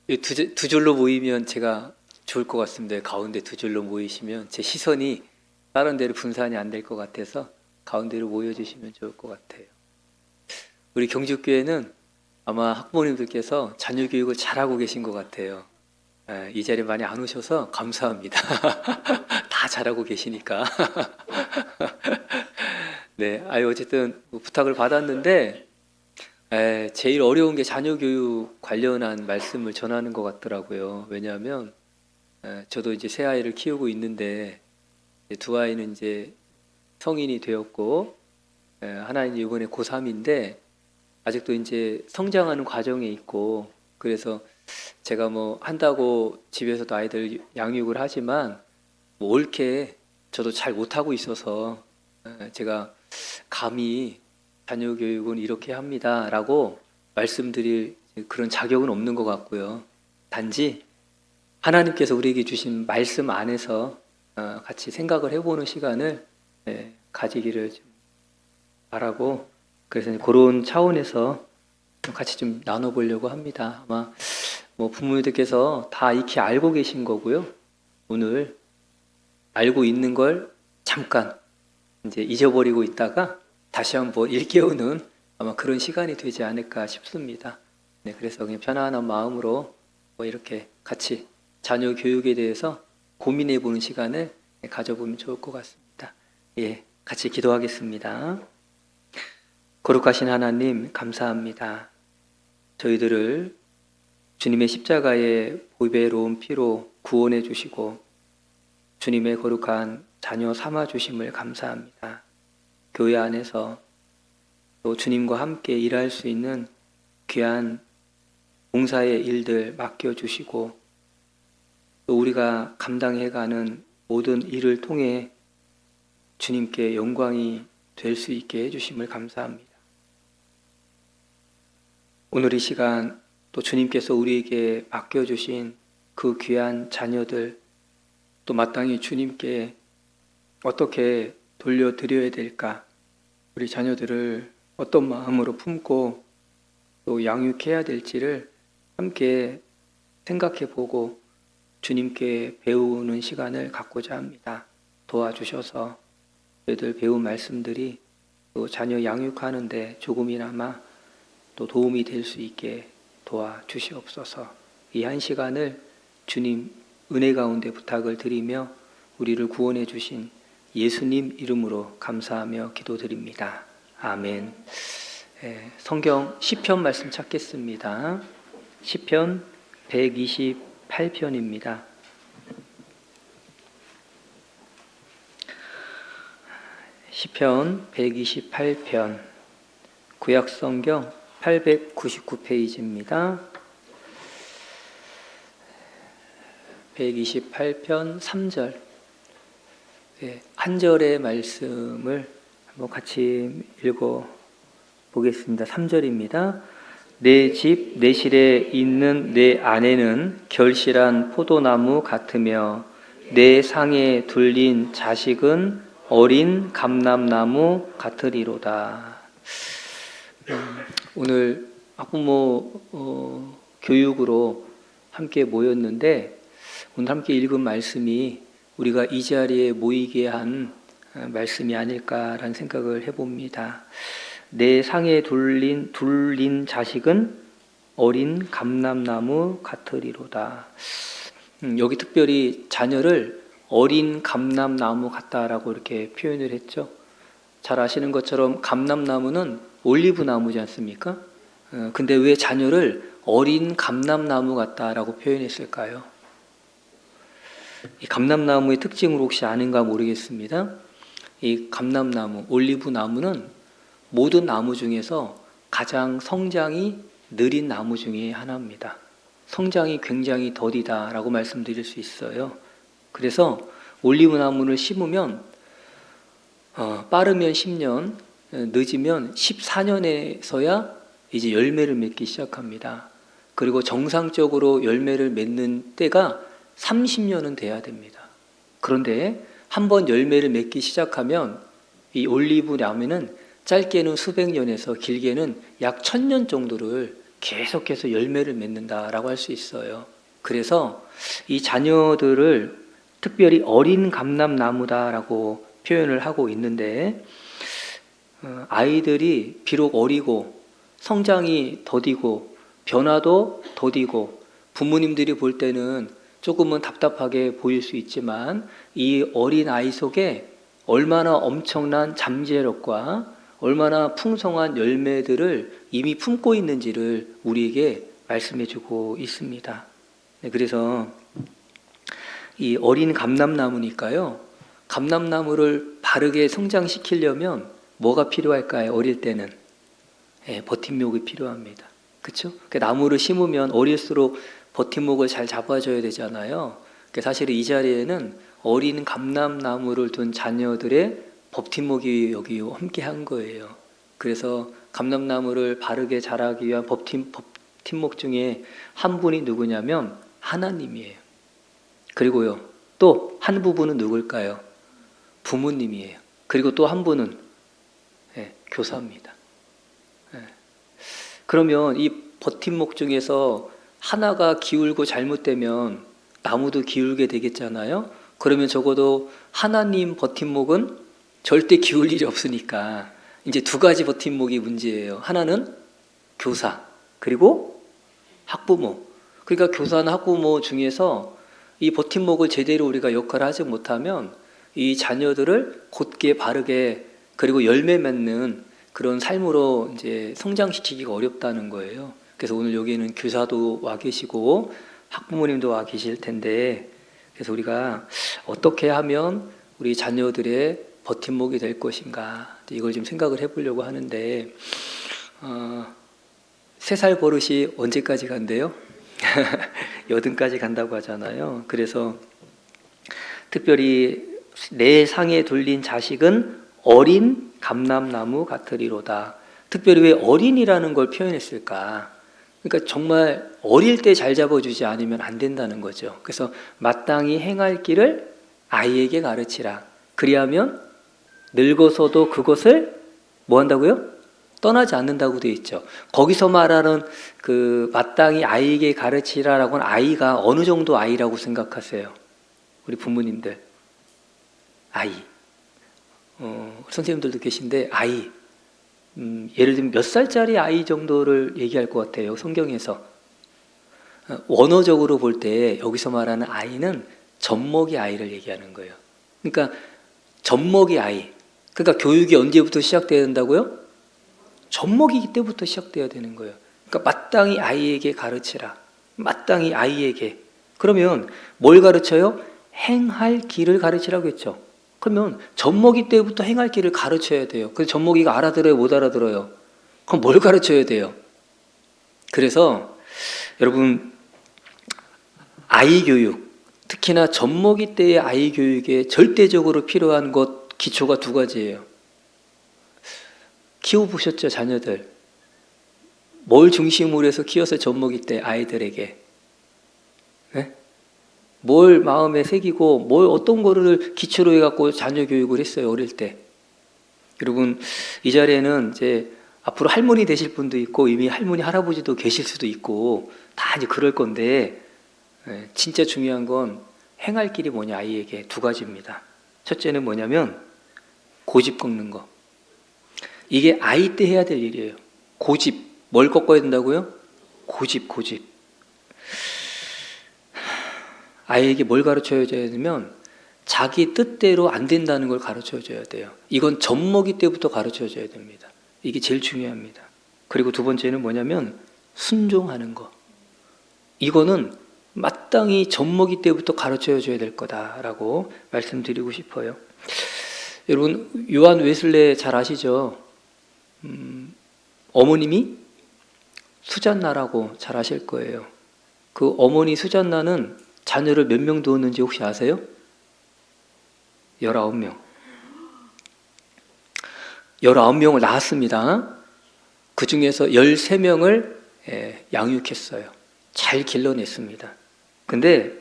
두 줄로 모이면 제가 좋을 것 같습니다. 가운데 두 줄로 모이시면 제 시선이 다른 데로 분산이 안 될 것 같아서 가운데로 모여주시면 좋을 것 같아요. 우리 경주교회는 아마 학부모님들께서 자녀 교육을 잘하고 계신 것 같아요. 이 자리에 많이 안 오셔서 감사합니다. 다 잘하고 계시니까. 네, 어쨌든 부탁을 받았는데 제일 어려운 게 자녀 교육 관련한 말씀을 전하는 것 같더라고요. 왜냐하면 저도 이제 새 아이를 키우고 있는데 두 아이는 이제 성인이 되었고 하나는 이번에 고3인데 아직도 이제 성장하는 과정에 있고, 그래서 제가 뭐 한다고 집에서도 아이들 양육을 하지만 뭐 옳게 저도 잘 못하고 있어서 제가 감히 자녀 교육은 이렇게 합니다라고 말씀드릴 그런 자격은 없는 것 같고요. 단지 하나님께서 우리에게 주신 말씀 안에서 같이 생각을 해보는 시간을 가지기를 좀 바라고, 그래서 그런 차원에서 같이 좀 나눠보려고 합니다. 아마 뭐 부모님들께서 다 익히 알고 계신 거고요. 오늘 알고 있는 걸 잠깐 이제 잊어버리고 있다가 다시 한번 일깨우는 아마 그런 시간이 되지 않을까 싶습니다. 네, 그래서 그냥 편안한 마음으로 뭐 이렇게 같이 자녀 교육에 대해서 고민해 보는 시간을 가져보면 좋을 것 같습니다. 예, 같이 기도하겠습니다. 거룩하신 하나님, 감사합니다. 저희들을 주님의 십자가의 보배로운 피로 구원해 주시고 주님의 거룩한 자녀 삼아 주심을 감사합니다. 교회 안에서 또 주님과 함께 일할 수 있는 귀한 봉사의 일들 맡겨주시고 또 우리가 감당해가는 모든 일을 통해 주님께 영광이 될 수 있게 해주심을 감사합니다. 오늘 이 시간 또 주님께서 우리에게 맡겨주신 그 귀한 자녀들, 또 마땅히 주님께 어떻게 돌려드려야 될까, 우리 자녀들을 어떤 마음으로 품고 또 양육해야 될지를 함께 생각해 보고 주님께 배우는 시간을 갖고자 합니다. 도와주셔서 저희들 배운 말씀들이 또 자녀 양육하는데 조금이나마 또 도움이 될 수 있게 도와주시옵소서. 이 한 시간을 주님 은혜 가운데 부탁을 드리며 우리를 구원해 주신 예수님 이름으로 감사하며 기도드립니다. 아멘. 성경 시편 말씀 찾겠습니다. 시편 128편입니다. 시편 128편, 구약성경 899페이지입니다. 128편 3절, 한 절의 말씀을 한번 같이 읽어 보겠습니다. 3절입니다. 내 집 내실에 있는 내 아내는 결실한 포도나무 같으며 내 상에 둘린 자식은 어린 감람나무 같으리로다. 오늘 학부모 교육으로 함께 모였는데 오늘 함께 읽은 말씀이 우리가 이 자리에 모이게 한 말씀이 아닐까라는 생각을 해봅니다. 내 상에 둘린 자식은 어린 감람나무 같으리로다. 여기 특별히 자녀를 어린 감람나무 같다라고 이렇게 표현을 했죠. 잘 아시는 것처럼 감람나무는 올리브 나무지 않습니까? 근데 왜 자녀를 어린 감람나무 같다라고 표현했을까요? 이 감람나무의 특징을 혹시 아는가 모르겠습니다. 이 감람나무, 올리브 나무는 모든 나무 중에서 가장 성장이 느린 나무 중에 하나입니다. 성장이 굉장히 더디다라고 말씀드릴 수 있어요. 그래서 올리브 나무를 심으면 빠르면 10년, 늦으면 14년에서야 이제 열매를 맺기 시작합니다. 그리고 정상적으로 열매를 맺는 때가 30년은 돼야 됩니다. 그런데 한번 열매를 맺기 시작하면 이 올리브 나무는 짧게는 수백 년에서 길게는 약 1000년 정도를 계속해서 열매를 맺는다라고 할 수 있어요. 그래서 이 자녀들을 특별히 어린 감람나무다라고 표현을 하고 있는데, 아이들이 비록 어리고 성장이 더디고 변화도 더디고 부모님들이 볼 때는 조금은 답답하게 보일 수 있지만, 이 어린 아이 속에 얼마나 엄청난 잠재력과 얼마나 풍성한 열매들을 이미 품고 있는지를 우리에게 말씀해 주고 있습니다. 네, 그래서 이 어린 감람나무니까요, 감람나무를 바르게 성장시키려면 뭐가 필요할까요? 어릴 때는 버팀목이 필요합니다. 그렇죠? 나무를 심으면 어릴수록 버팀목을 잘 잡아줘야 되잖아요. 사실 이 자리에는 어린 감람나무를 둔 자녀들의 버팀목이 여기 함께 한 거예요. 그래서 감람나무를 바르게 자라기 위한 버팀목 중에 한 분이 누구냐면 하나님이에요. 그리고요, 또 한 부분은 누굴까요? 부모님이에요. 그리고 또 한 분은 교사입니다. 그러면 이 버팀목 중에서 하나가 기울고 잘못되면 나무도 기울게 되겠잖아요. 그러면 적어도 하나님 버팀목은 절대 기울 일이 없으니까 이제 두 가지 버팀목이 문제예요. 하나는 교사, 그리고 학부모. 그러니까 교사나 학부모 중에서 이 버팀목을 제대로 우리가 역할을 하지 못하면 이 자녀들을 곧게 바르게 그리고 열매 맺는 그런 삶으로 이제 성장시키기가 어렵다는 거예요. 그래서 오늘 여기에는 교사도 와 계시고 학부모님도 와 계실 텐데, 그래서 우리가 어떻게 하면 우리 자녀들의 버팀목이 될 것인가, 이걸 좀 생각을 해보려고 하는데, 3살 버릇이 언제까지 간대요? 여든까지 간다고 하잖아요. 그래서 특별히 내 상에 둘린 자식은 어린 감람나무 같으리로다. 특별히 왜 어린이라는 걸 표현했을까? 그러니까 정말 어릴 때 잘 잡아주지 않으면 안 된다는 거죠. 그래서 마땅히 행할 길을 아이에게 가르치라. 그리하면 늙어서도 그것을 뭐 한다고요? 떠나지 않는다고 되어 있죠. 거기서 말하는 그 마땅히 아이에게 가르치라라고는 아이가 어느 정도 아이라고 생각하세요? 우리 부모님들. 아이. 선생님들도 계신데 아이. 예를 들면 몇 살짜리 아이 정도를 얘기할 것 같아요. 성경에서. 원어적으로 볼 때 여기서 말하는 아이는 젖먹이 아이를 얘기하는 거예요. 그러니까 젖먹이 아이. 그러니까 교육이 언제부터 시작돼야 된다고요? 젖먹이기 때부터 시작돼야 되는 거예요. 그러니까 마땅히 아이에게 가르치라. 마땅히 아이에게. 그러면 뭘 가르쳐요? 행할 길을 가르치라고 했죠. 그러면 젖먹이 때부터 행할 길을 가르쳐야 돼요. 그래서 젖먹이가 알아들어요? 못 알아들어요? 그럼 뭘 가르쳐야 돼요? 그래서 여러분, 아이 교육, 특히나 젖먹이 때의 아이 교육에 절대적으로 필요한 것, 기초가 2가지예요. 키워보셨죠, 자녀들? 뭘 중심으로 해서 키워서 젖먹이 때 아이들에게? 네? 뭘 마음에 새기고 뭘 어떤 거를 기초로 해갖고 자녀 교육을 했어요, 어릴 때. 여러분, 이 자리에는 이제 앞으로 할머니 되실 분도 있고 이미 할머니 할아버지도 계실 수도 있고 다 이제 그럴 건데, 진짜 중요한 건 행할 길이 뭐냐, 아이에게 2가지입니다. 첫째는 뭐냐면 고집 꺾는 거. 이게 아이 때 해야 될 일이에요. 고집. 뭘 꺾어야 된다고요? 고집. 아이에게 뭘 가르쳐야 되냐면 자기 뜻대로 안 된다는 걸 가르쳐줘야 돼요. 이건 젖먹이 때부터 가르쳐줘야 됩니다. 이게 제일 중요합니다. 그리고 2번째는 뭐냐면 순종하는 거. 이거는 마땅히 젖먹이 때부터 가르쳐줘야 될 거다라고 말씀드리고 싶어요. 여러분, 요한 웨슬레 잘 아시죠? 어머님이 수잔나라고 잘 아실 거예요. 그 어머니 수잔나는 자녀를 몇 명 두었는지 혹시 아세요? 19명. 19명을 낳았습니다. 그 중에서 13명을 양육했어요. 잘 길러냈습니다. 근데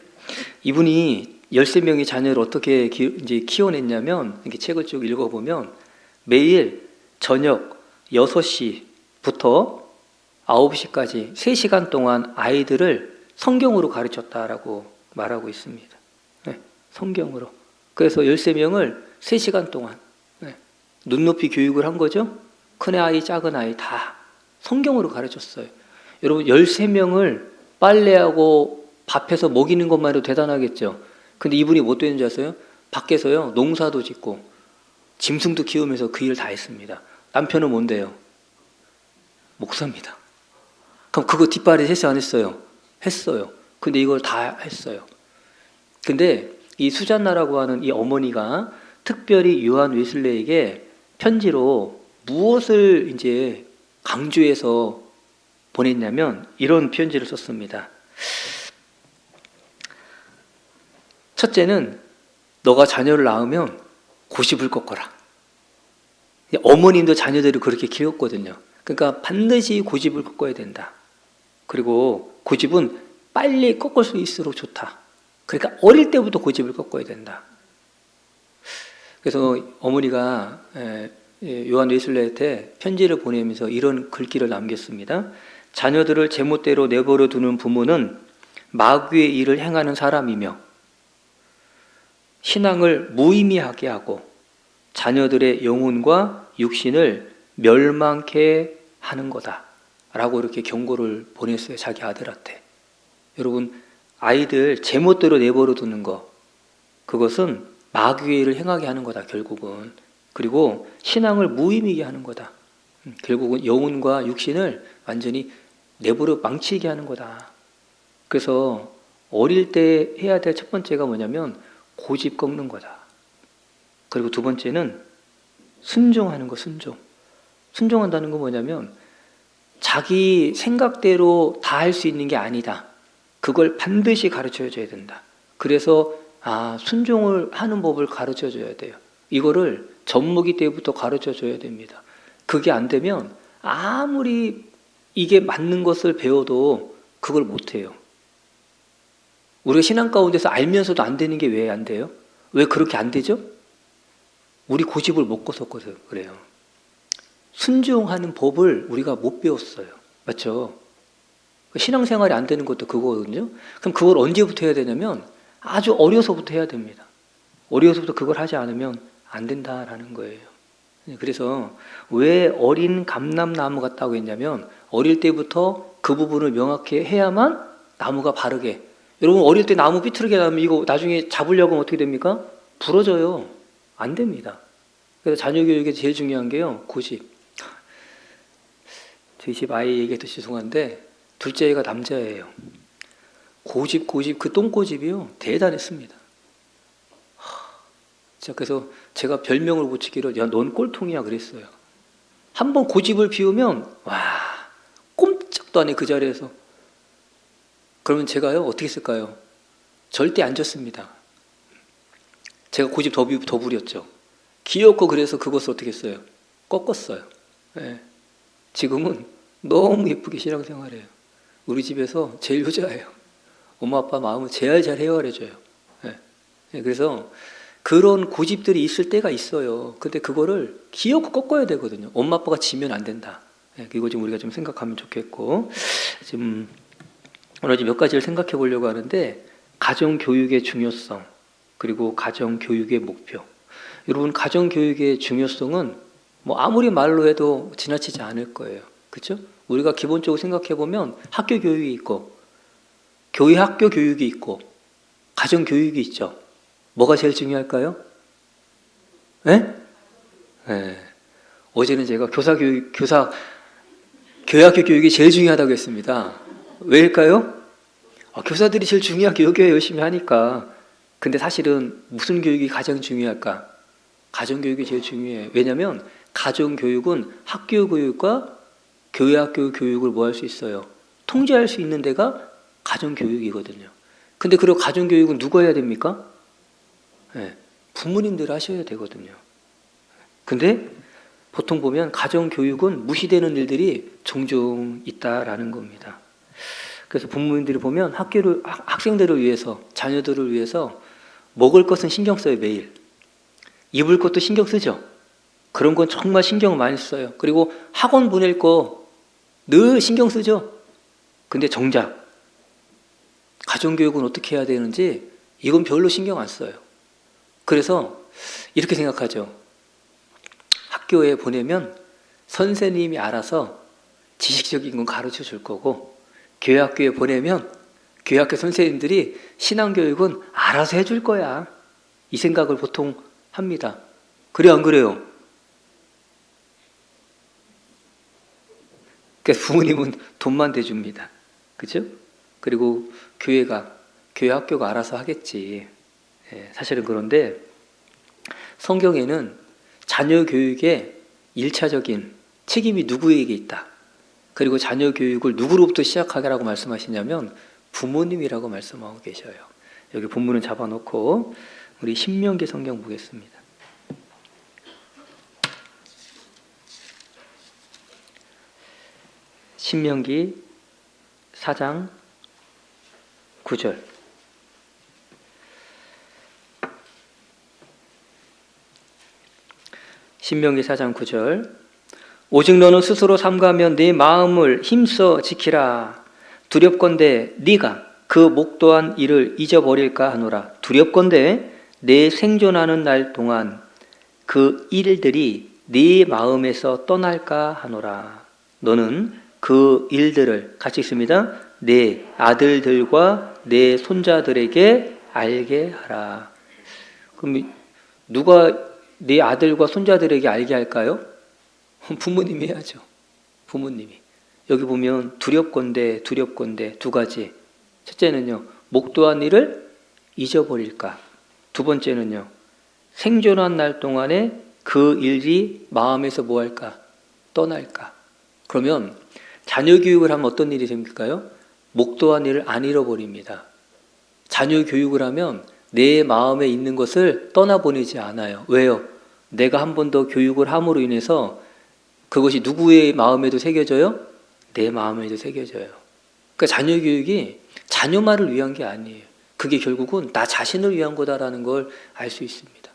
이분이 13명의 자녀를 어떻게 이제 키워냈냐면, 이렇게 책을 쭉 읽어보면 매일 저녁 6시부터 9시까지 3시간 동안 아이들을 성경으로 가르쳤다라고 말하고 있습니다. 네, 성경으로. 그래서 13명을 3시간 동안 눈높이 교육을 한 거죠. 큰 아이, 작은 아이 다 성경으로 가르쳤어요. 여러분 13명을 빨래하고 밥해서 먹이는 것만 해도 대단하겠죠. 근데 이분이 뭐 되는 줄 아세요? 밖에서요 농사도 짓고 짐승도 키우면서 그 일을 다 했습니다. 남편은 뭔데요? 목사입니다. 그럼 그거 뒷발이 했어 안 했어요? 했어요. 근데 이걸 다 했어요. 근데 이 수잔나라고 하는 이 어머니가 특별히 요한 웨슬레에게 편지로 무엇을 이제 강조해서 보냈냐면 이런 편지를 썼습니다. 첫째는 너가 자녀를 낳으면 고집을 꺾어라. 어머님도 자녀들을 그렇게 키웠거든요. 그러니까 반드시 고집을 꺾어야 된다. 그리고 고집은 빨리 꺾을 수 있을수록 좋다. 그러니까 어릴 때부터 고집을 꺾어야 된다. 그래서 어머니가 요한 웨슬레한테 편지를 보내면서 이런 글귀를 남겼습니다. 자녀들을 제멋대로 내버려 두는 부모는 마귀의 일을 행하는 사람이며 신앙을 무의미하게 하고 자녀들의 영혼과 육신을 멸망케 하는 거다 라고 이렇게 경고를 보냈어요. 자기 아들한테. 여러분 아이들 제멋대로 내버려 두는 거 그것은 마귀의 일을 행하게 하는 거다 결국은. 그리고 신앙을 무의미하게 하는 거다. 결국은 영혼과 육신을 완전히 내버려 망치게 하는 거다. 그래서 어릴 때 해야 될 첫 번째가 뭐냐면 고집 꺾는 거다. 그리고 두 번째는 순종하는 거. 순종한다는 건 뭐냐면 자기 생각대로 다 할 수 있는 게 아니다. 그걸 반드시 가르쳐 줘야 된다. 그래서 순종을 하는 법을 가르쳐 줘야 돼요. 이거를 젖먹이 때부터 가르쳐 줘야 됩니다. 그게 안 되면 아무리 이게 맞는 것을 배워도 그걸 못 해요. 우리가 신앙 가운데서 알면서도 안 되는 게 왜 안 돼요? 왜 그렇게 안 되죠? 우리 고집을 못 꺾어서 그래요. 순종하는 법을 우리가 못 배웠어요. 맞죠? 신앙생활이 안 되는 것도 그거거든요. 그럼 그걸 언제부터 해야 되냐면 아주 어려서부터 해야 됩니다. 어려서부터 그걸 하지 않으면 안 된다라는 거예요. 그래서 왜 어린 감람나무 같다고 했냐면 어릴 때부터 그 부분을 명확히 해야만 나무가 바르게. 여러분 어릴 때 나무 삐뚤게 나면 이거 나중에 잡으려고 하면 어떻게 됩니까? 부러져요. 안 됩니다. 그래서 자녀 교육에 제일 중요한 게요. 고집. 저희 집 아이 얘기해서 죄송한데 둘째 애가 남자예요. 고집 그 똥고집이요. 대단했습니다. 자, 그래서 제가 별명을 붙이기를 야, 넌 꼴통이야 그랬어요. 한번 고집을 피우면 와 꼼짝도 안 해 그 자리에서. 그러면 제가요 어떻게 했을까요? 절대 안 졌습니다. 제가 고집 더 부렸죠. 귀엽고 그래서 그것을 어떻게 했어요? 꺾었어요. 네. 지금은 너무 예쁘게 신앙생활해요. 우리 집에서 제일 효자예요. 엄마 아빠 마음을 제일 잘 헤아려줘요. 네. 네. 그래서 그런 고집들이 있을 때가 있어요. 근데 그거를 귀엽고 꺾어야 되거든요. 엄마 아빠가 지면 안 된다. 네. 이거 좀 우리가 좀 생각하면 좋겠고 지금 오늘 몇 가지를 생각해 보려고 하는데 가정교육의 중요성 그리고 가정교육의 목표. 여러분 가정교육의 중요성은 뭐 아무리 말로 해도 지나치지 않을 거예요. 그렇죠? 우리가 기본적으로 생각해 보면 학교 교육이 있고 교회 학교 교육이 있고 가정교육이 있죠. 뭐가 제일 중요할까요? 네? 네. 어제는 제가 교회학교 교육이 제일 중요하다고 했습니다. 왜일까요? 교사들이 제일 중요한 교육에 열심히 하니까. 근데 사실은 무슨 교육이 가장 중요할까? 가정교육이 제일 중요해요. 왜냐하면 가정교육은 학교 교육과 교회 학교 교육을 뭐 할 수 있어요? 통제할 수 있는 데가 가정교육이거든요. 근데 그리고 가정교육은 누가 해야 됩니까? 네, 부모님들 하셔야 되거든요. 근데 보통 보면 가정교육은 무시되는 일들이 종종 있다라는 겁니다. 그래서 부모님들이 보면 학생들을 위해서, 자녀들을 위해서 먹을 것은 신경 써요, 매일. 입을 것도 신경 쓰죠. 그런 건 정말 신경을 많이 써요. 그리고 학원 보낼 거 늘 신경 쓰죠. 근데 정작 가정교육은 어떻게 해야 되는지 이건 별로 신경 안 써요. 그래서 이렇게 생각하죠. 학교에 보내면 선생님이 알아서 지식적인 건 가르쳐 줄 거고, 교회학교에 보내면 교회학교 선생님들이 신앙교육은 알아서 해줄 거야. 이 생각을 보통 합니다. 그래 안 그래요? 그러니까 부모님은 돈만 대줍니다. 그죠? 그리고 교회 학교가 알아서 하겠지. 사실은 그런데 성경에는 자녀 교육에 1차적인 책임이 누구에게 있다. 그리고 자녀 교육을 누구로부터 시작하라고 말씀하시냐면 부모님이라고 말씀하고 계셔요. 여기 본문은 잡아놓고 우리 신명기 성경 보겠습니다. 신명기 4장 9절. 신명기 4장 9절. 오직 너는 스스로 삼가하면 네 마음을 힘써 지키라. 두렵건대 네가 그 목도한 일을 잊어버릴까 하노라. 두렵건대 내 생존하는 날 동안 그 일들이 네 마음에서 떠날까 하노라. 너는 그 일들을, 같이 있습니다, 내 아들들과 내 손자들에게 알게 하라. 그럼 누가 내 아들과 손자들에게 알게 할까요? 부모님이 해야죠. 부모님이. 여기 보면 두렵건대 두 가지. 첫째는요, 목도한 일을 잊어버릴까. 두 번째는요, 생존한 날 동안에 그 일이 마음에서 뭐 할까? 떠날까. 그러면 자녀 교육을 하면 어떤 일이 생길까요? 목도한 일을 안 잃어버립니다. 자녀 교육을 하면 내 마음에 있는 것을 떠나보내지 않아요. 왜요? 내가 한 번 더 교육을 함으로 인해서 그것이 누구의 마음에도 새겨져요? 내 마음에도 새겨져요. 그러니까 자녀 교육이 자녀만을 위한 게 아니에요. 그게 결국은 나 자신을 위한 거다라는 걸 알 수 있습니다.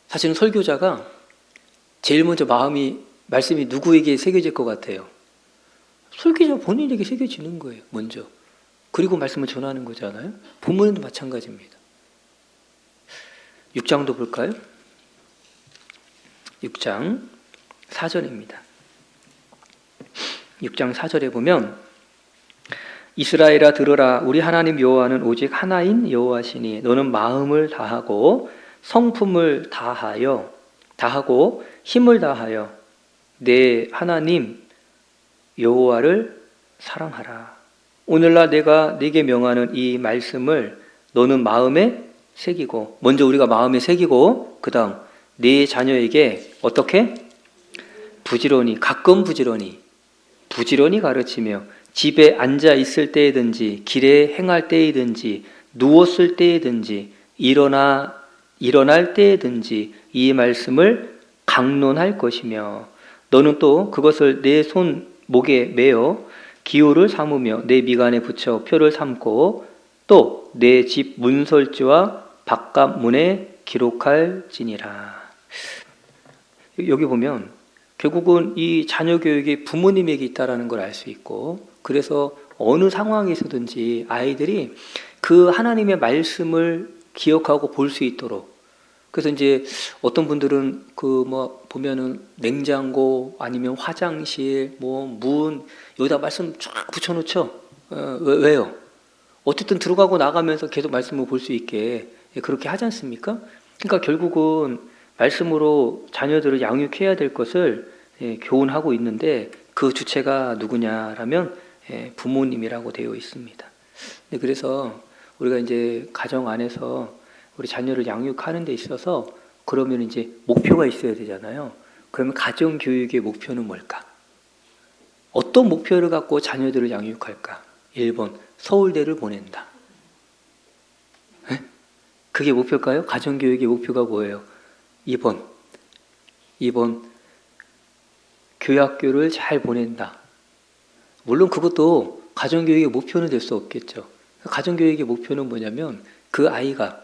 사실은 설교자가 제일 먼저 말씀이 누구에게 새겨질 것 같아요? 설교자 본인에게 새겨지는 거예요, 먼저. 그리고 말씀을 전하는 거잖아요. 부모님도 마찬가지입니다. 6장도 볼까요? 6장 4절입니다. 6장 4절에 보면 이스라엘아 들으라. 우리 하나님 여호와는 오직 하나인 여호와시니 너는 마음을 다하고 성품을 다하고 힘을 다하여 내 하나님 여호와를 사랑하라. 오늘날 내가 네게 명하는 이 말씀을 너는 마음에 새기고, 먼저 우리가 마음에 새기고 그 다음 네 자녀에게 어떻게? 가끔 부지런히 가르치며 집에 앉아 있을 때이든지 길에 행할 때이든지 누웠을 때이든지 일어날 때이든지 이 말씀을 강론할 것이며 너는 또 그것을 내 손목에 매어 기호를 삼으며 내 미간에 붙여 표를 삼고 또 내 집 문설주와 바깥 문에 기록할지니라. 여기 보면 결국은 이 자녀 교육이 부모님에게 있다는 걸 알 수 있고, 그래서 어느 상황에서든지 아이들이 그 하나님의 말씀을 기억하고 볼 수 있도록. 그래서 이제 어떤 분들은 보면은 냉장고 아니면 화장실 문 여기다 말씀 쫙 붙여놓죠. 왜요? 어쨌든 들어가고 나가면서 계속 말씀을 볼 수 있게 그렇게 하지 않습니까? 그러니까 결국은 말씀으로 자녀들을 양육해야 될 것을 교훈하고 있는데 그 주체가 누구냐라면 부모님이라고 되어 있습니다. 그래서 우리가 이제 가정 안에서 우리 자녀를 양육하는 데 있어서 그러면 이제 목표가 있어야 되잖아요. 그러면 가정 교육의 목표는 뭘까? 어떤 목표를 갖고 자녀들을 양육할까? 1번, 서울대를 보낸다. 그게 목표일까요? 가정 교육의 목표가 뭐예요? 2번, 교학교를 잘 보낸다. 물론 그것도 가정교육의 목표는 될 수 없겠죠. 가정교육의 목표는 뭐냐면 그 아이가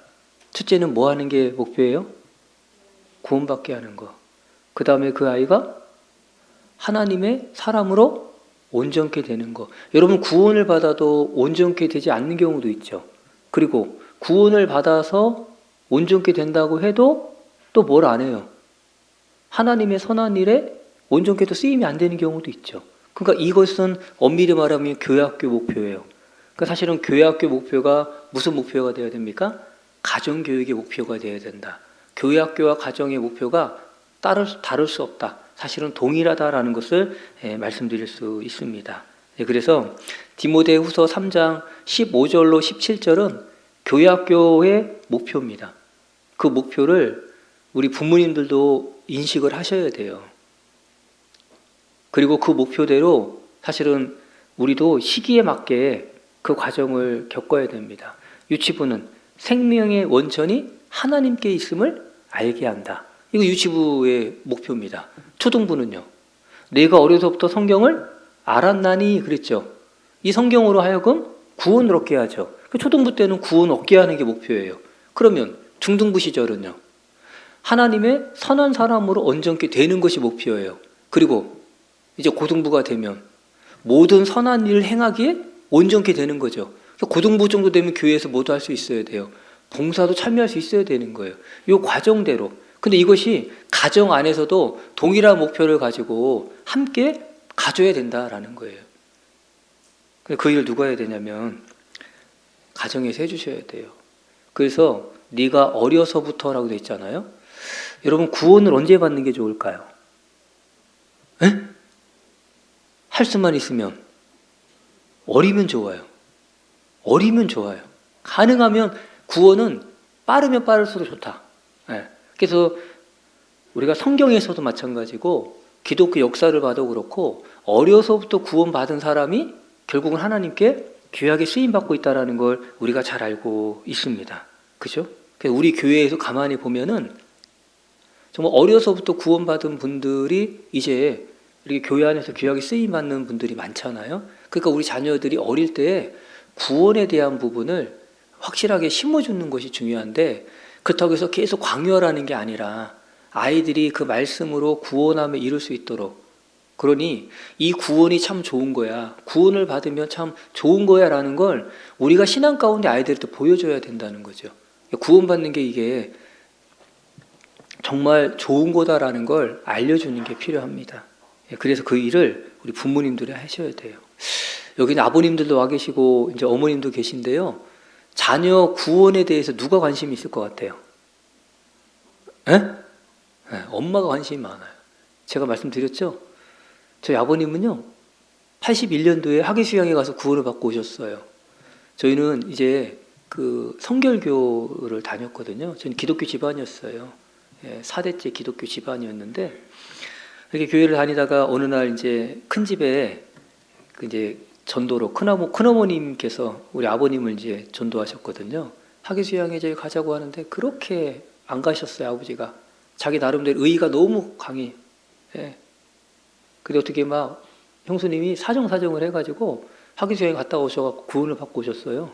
첫째는 뭐 하는 게 목표예요? 구원받게 하는 거. 그 다음에 그 아이가 하나님의 사람으로 온전케 되는 거. 여러분 구원을 받아도 온전케 되지 않는 경우도 있죠. 그리고 구원을 받아서 온전케 된다고 해도 또 뭘 안 해요. 하나님의 선한 일에 온전케 또 쓰임이 안 되는 경우도 있죠. 그러니까 이것은 엄밀히 말하면 교회학교 목표예요. 그러니까 사실은 교회학교 목표가 무슨 목표가 되어야 됩니까? 가정교육의 목표가 되어야 된다. 교회학교와 가정의 목표가 다를 수 없다. 사실은 동일하다라는 것을 말씀드릴 수 있습니다. 그래서 디모데후서 3장 15절로 17절은 교회학교의 목표입니다. 그 목표를 우리 부모님들도 인식을 하셔야 돼요. 그리고 그 목표대로 사실은 우리도 시기에 맞게 그 과정을 겪어야 됩니다. 유치부는 생명의 원천이 하나님께 있음을 알게 한다. 이거 유치부의 목표입니다. 초등부는요. 내가 어려서부터 성경을 알았나니 그랬죠. 이 성경으로 하여금 구원을 얻게 하죠. 초등부 때는 구원 얻게 하는 게 목표예요. 그러면 중등부 시절은요. 하나님의 선한 사람으로 온전케 되는 것이 목표예요. 그리고 이제 고등부가 되면 모든 선한 일을 행하기에 온전케 되는 거죠. 고등부 정도 되면 교회에서 모두 할 수 있어야 돼요. 봉사도 참여할 수 있어야 되는 거예요. 이 과정대로. 근데 이것이 가정 안에서도 동일한 목표를 가지고 함께 가져야 된다라는 거예요. 그 일을 누가 해야 되냐면 가정에서 해주셔야 돼요. 그래서 네가 어려서부터라고 돼 있잖아요. 여러분 구원을 언제 받는 게 좋을까요? 에? 할 수만 있으면 어리면 좋아요. 어리면 좋아요. 가능하면 구원은 빠르면 빠를수록 좋다. 네. 그래서 우리가 성경에서도 마찬가지고 기독교 역사를 봐도 그렇고 어려서부터 구원받은 사람이 결국은 하나님께 귀하게 쓰임받고 있다는 걸 우리가 잘 알고 있습니다. 그죠? 그래서 우리 교회에서 가만히 보면은 정말 어려서부터 구원받은 분들이 이제 이렇게 교회 안에서 귀하게 쓰임받는 분들이 많잖아요. 그러니까 우리 자녀들이 어릴 때 구원에 대한 부분을 확실하게 심어주는 것이 중요한데 그렇다고 해서 계속 강요하라는 게 아니라 아이들이 그 말씀으로 구원함에 이룰 수 있도록 그러니 이 구원이 참 좋은 거야. 구원을 받으면 참 좋은 거야 라는 걸 우리가 신앙 가운데 아이들한테 보여줘야 된다는 거죠. 구원받는 게 이게 정말 좋은 거다라는 걸 알려주는 게 필요합니다. 그래서 그 일을 우리 부모님들이 하셔야 돼요. 여기는 아버님들도 와 계시고 이제 어머님도 계신데요. 자녀 구원에 대해서 누가 관심이 있을 것 같아요? 엄마가 관심이 많아요. 제가 말씀드렸죠? 저희 아버님은요 81년도에 하계수양에 가서 구원을 받고 오셨어요. 저희는 이제 그 성결교를 다녔거든요. 저는 기독교 집안이었어요. 4대째 기독교 집안이었는데 이렇게 교회를 다니다가 어느 날 이제 큰 집에 그 이제 전도로 큰어머님께서 우리 아버님을 이제 전도하셨거든요. 하계수양에 저희 가자고 하는데 그렇게 안 가셨어요. 아버지가 자기 나름대로 의의가 너무 강해. 근데 어떻게 막 형수님이 사정을 해가지고 하계수양에 갔다 오셔갖고 구원을 받고 오셨어요.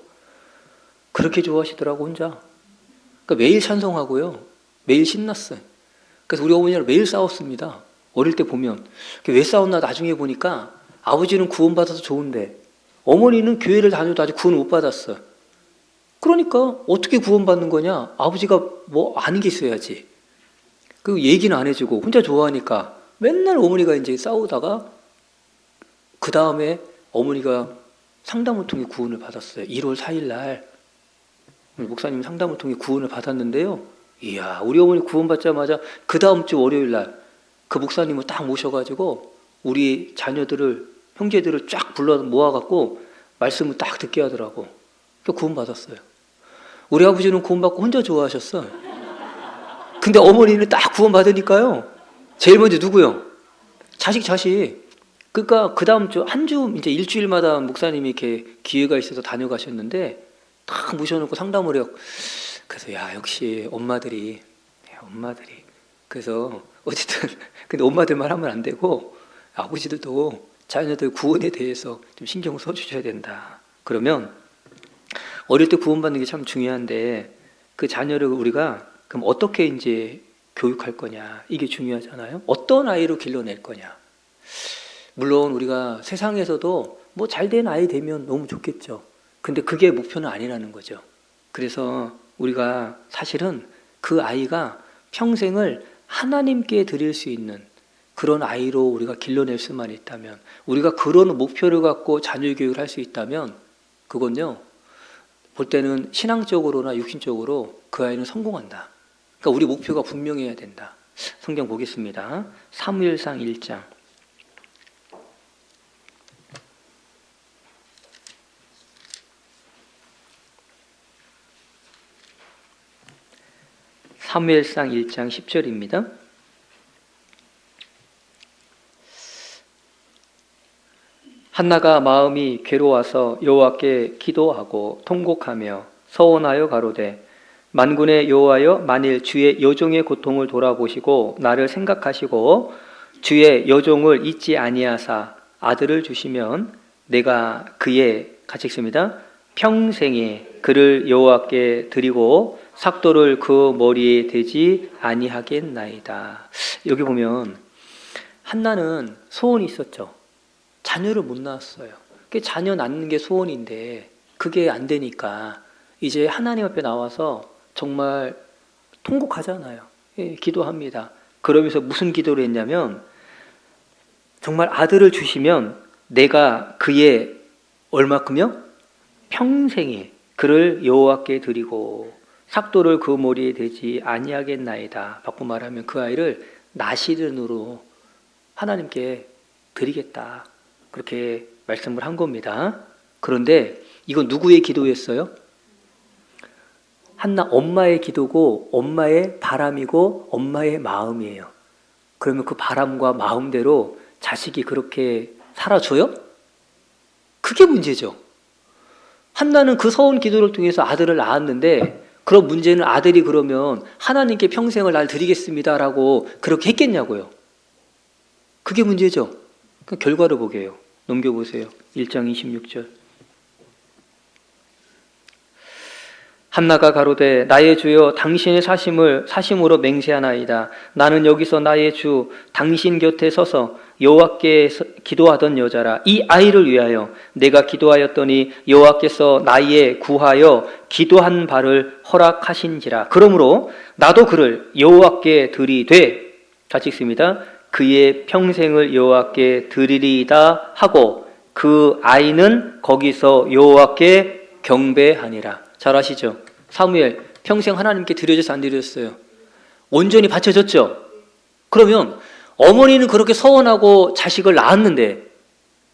그렇게 좋아하시더라고 혼자. 그러니까 매일 찬송하고요. 매일 신났어요. 그래서 우리 어머니랑 매일 싸웠습니다. 어릴 때 보면. 왜 싸웠나 나중에 보니까 아버지는 구원받아서 좋은데 어머니는 교회를 다녀도 아직 구원 못 받았어. 그러니까 어떻게 구원받는 거냐? 아버지가 뭐 아는 게 있어야지. 그 얘기는 안 해주고 혼자 좋아하니까 맨날 어머니가 이제 싸우다가 그 다음에 어머니가 상담을 통해 구원을 받았어요. 1월 4일 날 목사님 상담을 통해 구원을 받았는데요. 이야, 우리 어머니 구원받자마자 그 다음 주 월요일 날 그 목사님을 딱 모셔가지고 우리 자녀들을 형제들을 쫙 불러 모아갖고 말씀을 딱 듣게 하더라고. 구원받았어요. 우리 아버지는 구원받고 혼자 좋아하셨어. 근데 어머니는 딱 구원받으니까요. 제일 먼저 누구요? 자식. 그러니까 그 다음 주 한 주 이제 일주일마다 목사님이 이렇게 기회가 있어서 다녀가셨는데 딱 모셔놓고 상담을 해요. 그래서 야 역시 엄마들이 그래서 어쨌든 근데 엄마들만 하면 안 되고 아버지들도 자녀들 구원에 대해서 좀 신경을 써주셔야 된다. 그러면 어릴 때 구원받는 게 참 중요한데 그 자녀를 우리가 그럼 어떻게 이제 교육할 거냐 이게 중요하잖아요. 어떤 아이로 길러낼 거냐. 물론 우리가 세상에서도 뭐 잘된 아이 되면 너무 좋겠죠. 근데 그게 목표는 아니라는 거죠. 그래서 우리가 사실은 그 아이가 평생을 하나님께 드릴 수 있는 그런 아이로 우리가 길러낼 수만 있다면, 우리가 그런 목표를 갖고 자녀 교육을 할 수 있다면, 그건요, 볼 때는 신앙적으로나 육신적으로 그 아이는 성공한다. 그러니까 우리 목표가 분명해야 된다. 성경 보겠습니다. 사무엘상 1장. 사무엘상 1장 10절입니다. 한나가 마음이 괴로워서 여호와께 기도하고 통곡하며 서원하여 가로되 만군의 여호와여, 만일 주의 여종의 고통을 돌아보시고 나를 생각하시고 주의 여종을 잊지 아니하사 아들을 주시면 내가 그의, 같이 읽습니다, 평생에 그를 여호와께 드리고 삭도를 그 머리에 대지 아니하겠나이다. 여기 보면 한나는 소원이 있었죠. 자녀를 못 낳았어요. 자녀 낳는 게 소원인데 그게 안 되니까 이제 하나님 앞에 나와서 정말 통곡하잖아요. 기도합니다. 그러면서 무슨 기도를 했냐면, 정말 아들을 주시면 내가 그의 얼마큼요? 평생에 그를 여호와께 드리고 삭도를 그 머리에 대지 아니하겠나이다. 바꿔 말하면 그 아이를 나시른으로 하나님께 드리겠다. 그렇게 말씀을 한 겁니다. 그런데 이건 누구의 기도였어요? 한나 엄마의 기도고 엄마의 바람이고 엄마의 마음이에요. 그러면 그 바람과 마음대로 자식이 그렇게 살아줘요? 그게 문제죠. 한나는 그 서원 기도를 통해서 아들을 낳았는데, 그런 문제는 아들이 그러면 하나님께 평생을 날 드리겠습니다라고 그렇게 했겠냐고요. 그게 문제죠. 그 결과를 보게요. 넘겨보세요. 1장 26절. 한나가 가로되 나의 주여, 당신의 사심으로 맹세하나이다. 나는 여기서 나의 주 당신 곁에 서서 여호와께 기도하던 여자라. 이 아이를 위하여 내가 기도하였더니 여호와께서 나의 구하여 기도한 바를 허락하신지라. 그러므로 나도 그를 여호와께 드리되, 같이 읽습니다, 그의 평생을 여호와께 드리리이다 하고 그 아이는 거기서 여호와께 경배하니라. 잘 아시죠? 사무엘 평생 하나님께 드려져서 안 드렸어요? 온전히 바쳐졌죠? 그러면 어머니는 그렇게 서원하고 자식을 낳았는데,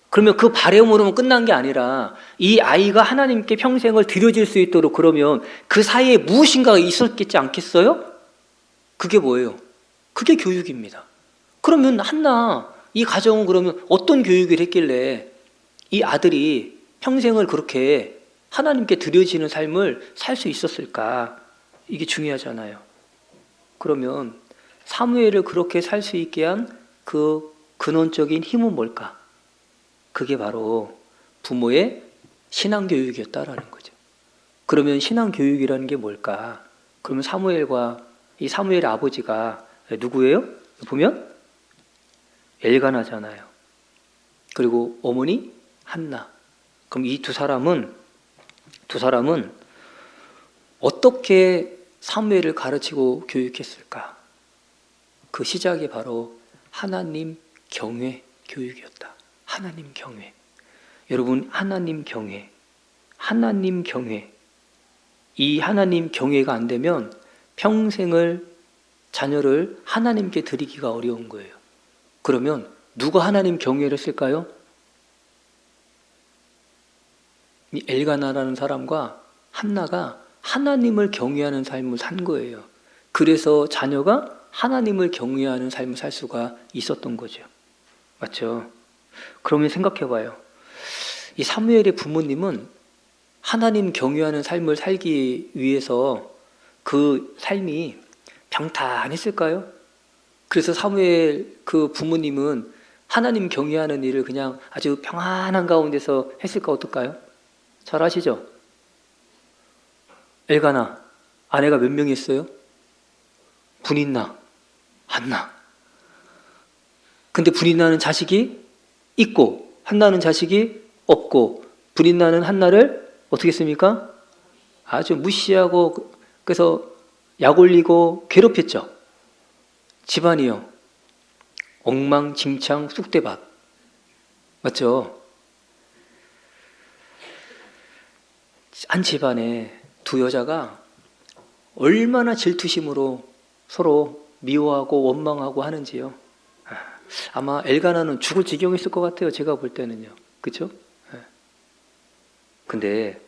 그러면 그 바램으로만 끝난 게 아니라 이 아이가 하나님께 평생을 드려질 수 있도록, 그러면 그 사이에 무엇인가가 있었겠지 않겠어요? 그게 뭐예요? 그게 교육입니다. 그러면 한나 이 가정은 그러면 어떤 교육을 했길래 이 아들이 평생을 그렇게 하나님께 드려지는 삶을 살 수 있었을까? 이게 중요하잖아요. 그러면 사무엘을 그렇게 살 수 있게 한 그 근원적인 힘은 뭘까? 그게 바로 부모의 신앙교육이었다라는 거죠. 그러면 신앙교육이라는 게 뭘까? 그러면 이 사무엘의 아버지가 누구예요? 보면 엘가나잖아요. 그리고 어머니 한나. 그럼 이 두 사람은 어떻게 사무엘을 가르치고 교육했을까? 그 시작이 바로 하나님 경외 교육이었다. 하나님 경외. 여러분, 하나님 경외. 이 하나님 경외가 안 되면 평생을 자녀를 하나님께 드리기가 어려운 거예요. 그러면 누가 하나님 경외를 했을까요? 이 엘가나라는 사람과 한나가 하나님을 경외하는 삶을 산 거예요. 그래서 자녀가 하나님을 경외하는 삶을 살 수가 있었던 거죠. 맞죠? 그러면 생각해 봐요. 이 사무엘의 부모님은 하나님 경외하는 삶을 살기 위해서 그 삶이 평탄했을까요? 그래서 사무엘 그 부모님은 하나님 경외하는 일을 그냥 아주 평안한 가운데서 했을까 어떨까요? 잘 아시죠? 엘가나 아내가 몇 명이 있어요? 분인나, 한나. 근데 분인나는 자식이 있고 한나는 자식이 없고 불이 나는 한나를 어떻게 했습니까? 아주 무시하고 그래서 약 올리고 괴롭혔죠. 집안이요. 엉망진창 쑥대밭. 맞죠? 한 집안에 두 여자가 얼마나 질투심으로 서로 미워하고 원망하고 하는지요. 아마 엘가나는 죽을 지경이었을 것 같아요. 제가 볼 때는요. 그렇죠? 근데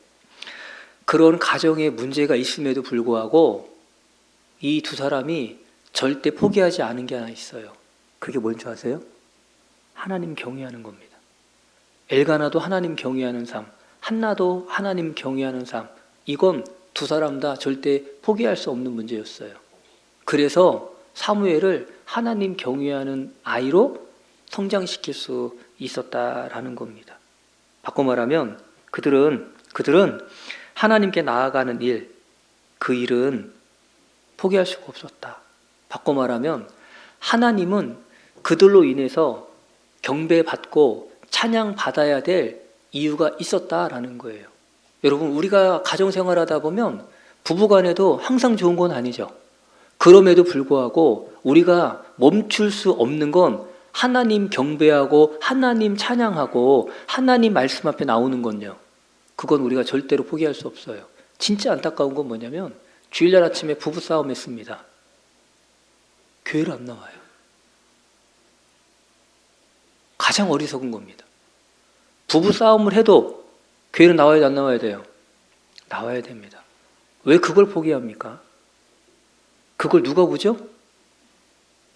그런 가정에 문제가 있음에도 불구하고 이 두 사람이 절대 포기하지 않은 게 하나 있어요. 그게 뭔지 아세요? 하나님 경외하는 겁니다. 엘가나도 하나님 경외하는 삶, 한나도 하나님 경외하는 삶. 이건 두 사람 다 절대 포기할 수 없는 문제였어요. 그래서 사무엘을 하나님 경외하는 아이로 성장시킬 수 있었다라는 겁니다. 바꿔 말하면 그들은 하나님께 나아가는 일, 그 일은 포기할 수가 없었다. 바꿔 말하면 하나님은 그들로 인해서 경배받고 찬양받아야 될 이유가 있었다라는 거예요. 여러분, 우리가 가정생활하다 보면 부부간에도 항상 좋은 건 아니죠. 그럼에도 불구하고 우리가 멈출 수 없는 건 하나님 경배하고 하나님 찬양하고 하나님 말씀 앞에 나오는 건요. 그건 우리가 절대로 포기할 수 없어요. 진짜 안타까운 건 뭐냐면 주일날 아침에 부부싸움 했습니다. 교회를 안 나와요. 가장 어리석은 겁니다. 부부싸움을 해도 교회는 나와야 돼, 안 나와야 돼요? 나와야 됩니다. 왜 그걸 포기합니까? 그걸 누가 보죠?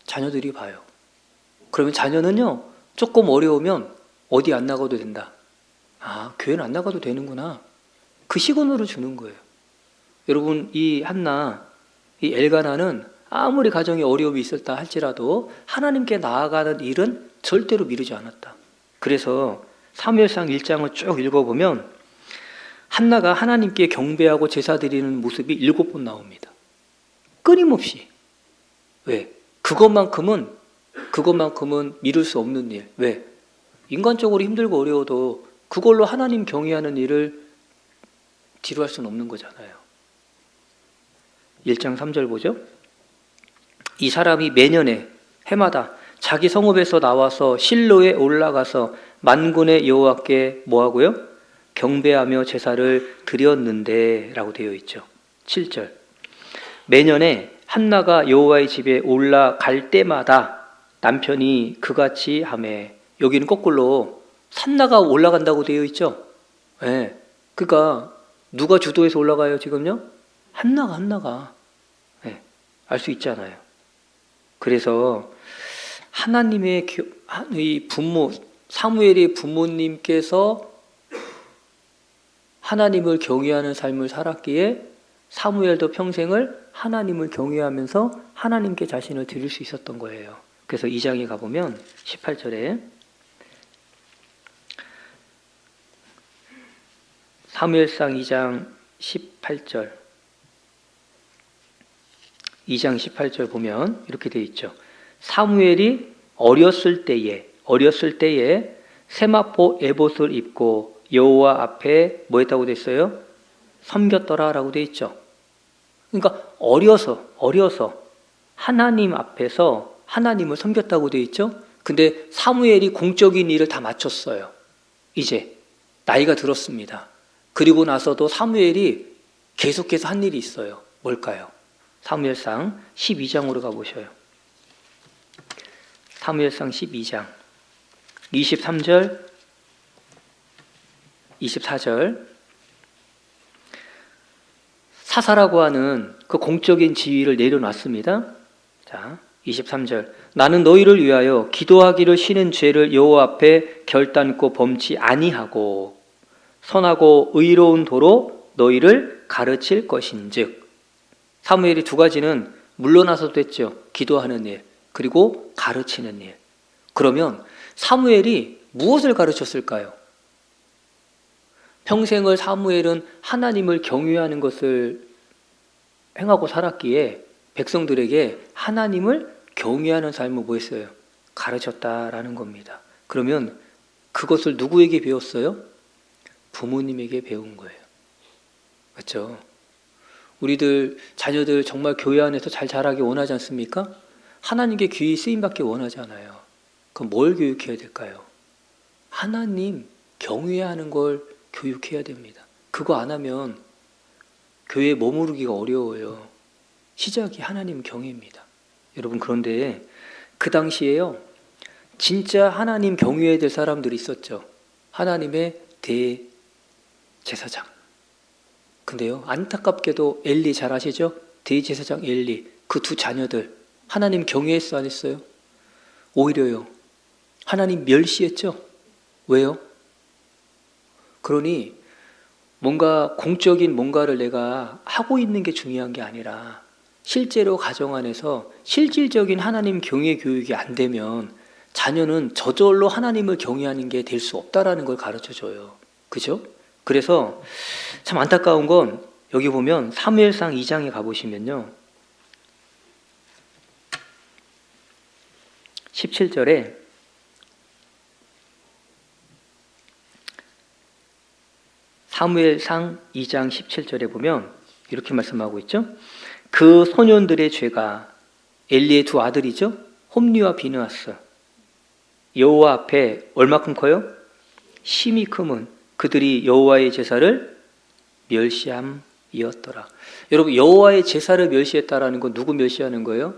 자녀들이 봐요. 그러면 자녀는요, 조금 어려우면 어디 안 나가도 된다. 아, 교회는 안 나가도 되는구나. 그 시그널을 주는 거예요. 여러분, 이 한나, 이 엘가나는 아무리 가정에 어려움이 있었다 할지라도 하나님께 나아가는 일은 절대로 미루지 않았다. 그래서 사무엘상 1장을 쭉 읽어보면 한나가 하나님께 경배하고 제사 드리는 모습이 7번 나옵니다. 끊임없이. 왜? 그것만큼은 미룰 수 없는 일. 왜? 인간적으로 힘들고 어려워도 그걸로 하나님 경외하는 일을 지루할 수는 없는 거잖아요. 1장 3절 보죠. 이 사람이 매년에 해마다 자기 성읍에서 나와서 실로에 올라가서 만군의 여호와께 뭐하고요? 경배하며 제사를 드렸는데 라고 되어 있죠. 7절. 매년에 한나가 여호와의 집에 올라갈 때마다 남편이 그같이 하매. 여기는 거꾸로 산나가 올라간다고 되어 있죠. 네. 그러니까 누가 주도해서 올라가요 지금요? 한나가. 네. 알 수 있잖아요. 그래서 하나님의 이 부모 사무엘의 부모님께서 하나님을 경외하는 삶을 살았기에 사무엘도 평생을 하나님을 경외하면서 하나님께 자신을 드릴 수 있었던 거예요. 그래서 2장에 가보면 18절에 사무엘상 2장 18절 2장 18절 보면 이렇게 되어 있죠. 사무엘이 어렸을 때에 세마포 에봇을 입고 여호와 앞에 뭐 했다고 됐어요? 섬겼더라라고 되어 있죠. 그러니까 어려서 하나님 앞에서 하나님을 섬겼다고 되어 있죠. 근데 사무엘이 공적인 일을 다 마쳤어요. 이제 나이가 들었습니다. 그리고 나서도 사무엘이 계속해서 한 일이 있어요. 뭘까요? 사무엘상 12장으로 가보셔요. 사무엘상 12장 23절 24절 사사라고 하는 그 공적인 지위를 내려놨습니다. 자, 23절 나는 너희를 위하여 기도하기를 쉬는 죄를 여호와 앞에 결단코 범치 아니하고 선하고 의로운 도로 너희를 가르칠 것인즉. 사무엘이 두 가지는 물러나서도 됐죠. 기도하는 일 그리고 가르치는 일. 그러면 사무엘이 무엇을 가르쳤을까요? 평생을 사무엘은 하나님을 경외하는 것을 행하고 살았기에 백성들에게 하나님을 경외하는 삶을 뭐 했어요? 가르쳤다라는 겁니다. 그러면 그것을 누구에게 배웠어요? 부모님에게 배운 거예요. 맞죠? 우리들 자녀들 정말 교회 안에서 잘 자라기 원하지 않습니까? 하나님께 귀히 쓰임받기 원하지 않아요. 그럼 뭘 교육해야 될까요? 하나님 경외하는 걸 교육해야 됩니다. 그거 안 하면 교회에 머무르기가 어려워요. 시작이 하나님 경외입니다. 여러분, 그런데 그 당시에요, 진짜 하나님 경외해야 될 사람들이 있었죠. 하나님의 대제사장. 근데요, 안타깝게도 엘리 잘 아시죠? 대제사장 엘리, 그 두 자녀들 하나님 경외했어, 안 했어요? 오히려요, 하나님 멸시했죠. 왜요? 그러니 뭔가 공적인 뭔가를 내가 하고 있는 게 중요한 게 아니라 실제로 가정 안에서 실질적인 하나님 경외 교육이 안 되면 자녀는 저절로 하나님을 경외하는 게 될 수 없다라는 걸 가르쳐 줘요. 그죠? 그래서 참 안타까운 건 여기 보면 사무엘상 2장에 가보시면요, 17절에 사무엘상 2장 17절에 보면 이렇게 말씀하고 있죠. 그 소년들의 죄가, 엘리의 두 아들이죠, 홈리와 비느하스, 여호와 앞에 얼마큼 커요? 심히 크면 그들이 여호와의 제사를 멸시함이었더라. 여러분, 여호와의 제사를 멸시했다라는 건 누구 멸시하는 거예요?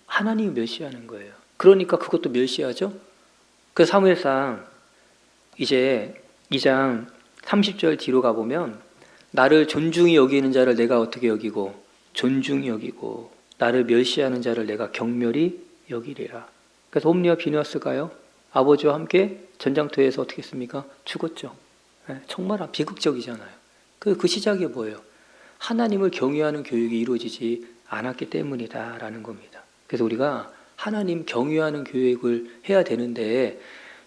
하나님 멸시하는 거예요. 그러니까 그것도 멸시하죠. 그 사무엘상 이제 2장 30절 뒤로 가보면 나를 존중히 여기는 자를 내가 어떻게 여기고 존중히 여기고 나를 멸시하는 자를 내가 경멸히 여기리라. 그래서 홈리와 비느하스가요, 아버지와 함께 전장터에서 어떻게 했습니까? 죽었죠. 정말 비극적이잖아요. 그 시작이 뭐예요? 하나님을 경외하는 교육이 이루어지지 않았기 때문이다라는 겁니다. 그래서 우리가 하나님 경외하는 교육을 해야 되는데,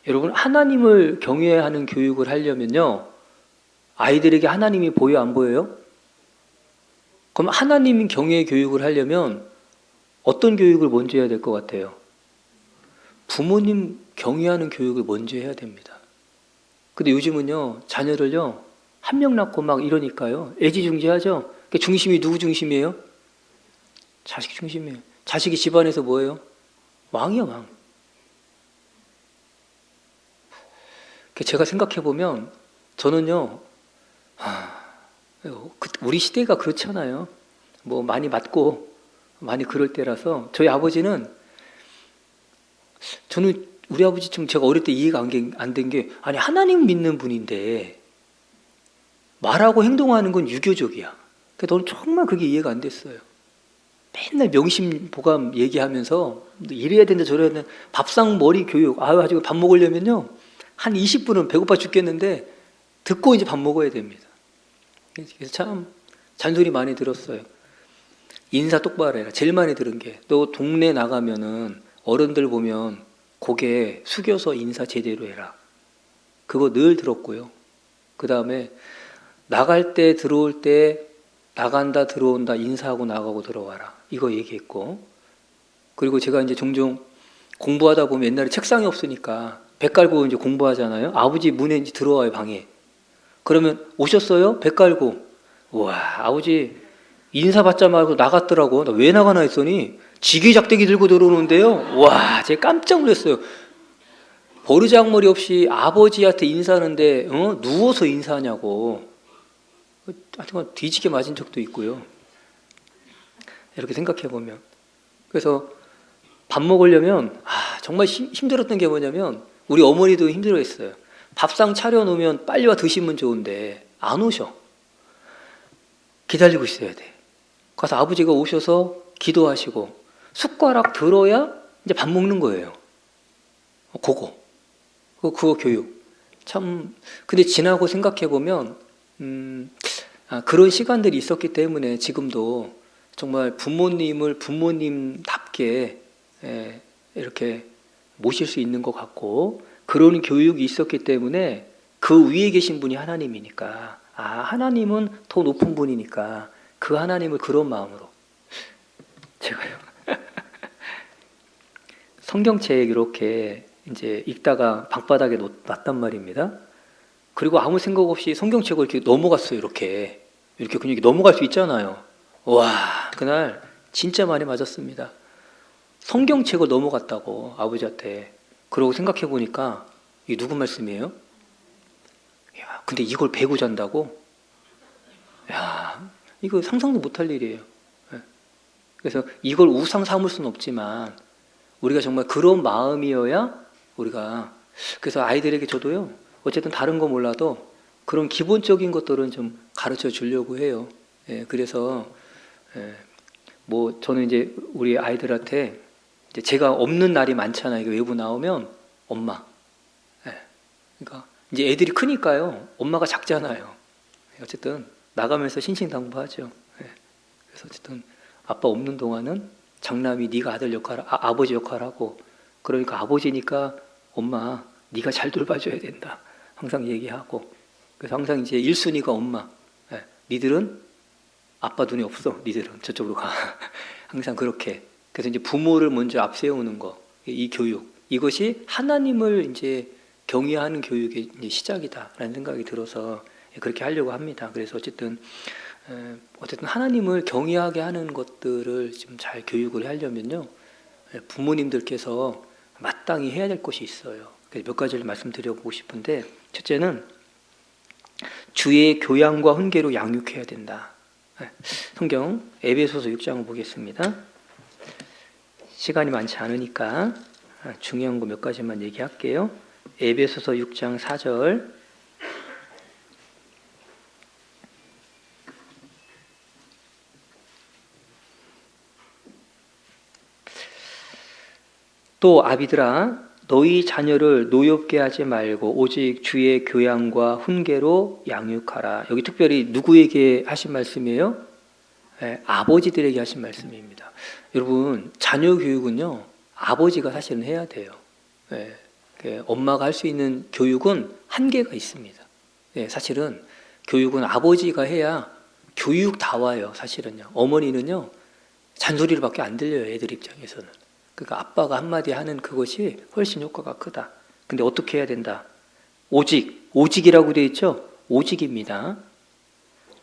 여러분, 하나님을 경외하는 교육을 하려면요, 아이들에게 하나님이 보여 안 보여요? 그럼 하나님 경외 교육을 하려면 어떤 교육을 먼저 해야 될 것 같아요? 부모님 경외하는 교육을 먼저 해야 됩니다. 근데 요즘은요, 자녀를요, 한 명 낳고 막 이러니까요, 애지중지하죠. 중심이 누구 중심이에요? 자식 중심이에요. 자식이 집안에서 뭐예요? 왕이야, 왕. 제가 생각해보면 저는요, 우리 시대가 그렇잖아요. 뭐 많이 맞고 많이 그럴 때라서 저희 아버지는, 저는 우리 아버지 좀 제가 어릴 때 이해가 안 된 게, 아니 하나님 믿는 분인데 말하고 행동하는 건 유교적이야. 그러니까 저는 정말 그게 이해가 안 됐어요. 맨날 명심보감 얘기하면서 이래야 된다 저래야 된다, 밥상 머리 교육, 가지고 밥 먹으려면요 한 20분은 배고파 죽겠는데 듣고 이제 밥 먹어야 됩니다. 그래서 참 잔소리 많이 들었어요. 인사 똑바로 해라. 제일 많이 들은 게, 또 동네 나가면은 어른들 보면 고개 숙여서 인사 제대로 해라. 그거 늘 들었고요. 그 다음에 나갈 때 들어올 때 나간다 들어온다 인사하고 나가고 들어와라. 이거 얘기했고, 그리고 제가 이제 종종 공부하다 보면 옛날에 책상이 없으니까 배 깔고 이제 공부하잖아요. 아버지 문에 이제 들어와요, 방에. 그러면 오셨어요? 배 깔고. 와, 아버지 인사 받자 말고 나갔더라고. 나 왜 나가나 했더니 지게작대기 들고 들어오는데요. 와, 제가 깜짝 놀랐어요. 버르장머리 없이 아버지한테 인사하는데 누워서 인사하냐고. 하여튼 뒤지게 맞은 적도 있고요. 이렇게 생각해보면. 그래서 밥 먹으려면 정말 힘들었던 게 뭐냐면, 우리 어머니도 힘들어했어요. 밥상 차려놓으면 빨리 와 드시면 좋은데 안 오셔. 기다리고 있어야 돼. 가서 아버지가 오셔서 기도하시고 숟가락 들어야 이제 밥 먹는 거예요. 그거 교육. 참, 근데 지나고 생각해보면 그런 시간들이 있었기 때문에 지금도 정말 부모님을 부모님답게 이렇게 모실 수 있는 것 같고, 그런 교육이 있었기 때문에 그 위에 계신 분이 하나님이니까, 하나님은 더 높은 분이니까 그 하나님을 그런 마음으로 제가요 성경책 이렇게 이제 읽다가 방바닥에 놨단 말입니다. 그리고 아무 생각 없이 성경책을 이렇게 넘어갔어요. 이렇게 그냥 넘어갈 수 있잖아요. 와, 그날 진짜 많이 맞았습니다. 성경책을 넘어갔다고 아버지한테. 그러고 생각해 보니까 이게 누구 말씀이에요? 야, 근데 이걸 베고 잔다고? 야, 이거 상상도 못할 일이에요. 예. 그래서 이걸 우상 삼을 수는 없지만 우리가 정말 그런 마음이어야 우리가, 그래서 아이들에게 저도요, 어쨌든 다른 거 몰라도 그런 기본적인 것들은 좀 가르쳐 주려고 해요. 예, 그래서 뭐 저는 이제 우리 아이들한테 이제 제가 없는 날이 많잖아요. 이게 외부 나오면 엄마. 예, 그러니까 이제 애들이 크니까요. 엄마가 작잖아요. 어쨌든 나가면서 신신당부하죠. 예, 그래서 어쨌든 아빠 없는 동안은 장남이 네가 아들 역할, 아버지 역할하고, 그러니까 아버지니까 엄마 네가 잘 돌봐줘야 된다. 항상 얘기하고. 그래서 항상 이제 1순위가 엄마. 예, 니들은 아빠 눈이 없어. 니들은 저쪽으로 가. 항상 그렇게. 그래서 이제 부모를 먼저 앞세우는 거, 이 교육, 이것이 하나님을 이제 경외하는 교육의 이제 시작이다라는 생각이 들어서 그렇게 하려고 합니다. 그래서 어쨌든 하나님을 경외하게 하는 것들을 좀 잘 교육을 하려면요, 부모님들께서 마땅히 해야 될 것이 있어요. 그래서 몇 가지를 말씀드려보고 싶은데, 첫째는 주의 교양과 훈계로 양육해야 된다. 성경 에베소서 6장을 보겠습니다. 시간이 많지 않으니까 중요한 거 몇 가지만 얘기할게요. 에베소서 6장 4절. 또 아비들아, 너희 자녀를 노엽게 하지 말고 오직 주의 교양과 훈계로 양육하라. 여기 특별히 누구에게 하신 말씀이에요? 아버지들에게 하신 말씀입니다. 여러분, 자녀 교육은요, 아버지가 사실은 해야 돼요. 엄마가 할 수 있는 교육은 한계가 있습니다. 사실은 교육은 아버지가 해야 교육다워요. 사실은요. 어머니는요, 잔소리를 밖에 안 들려요. 애들 입장에서는. 그러니까 아빠가 한마디 하는 그것이 훨씬 효과가 크다. 근데 어떻게 해야 된다? 오직이라고 되어 있죠? 오직입니다.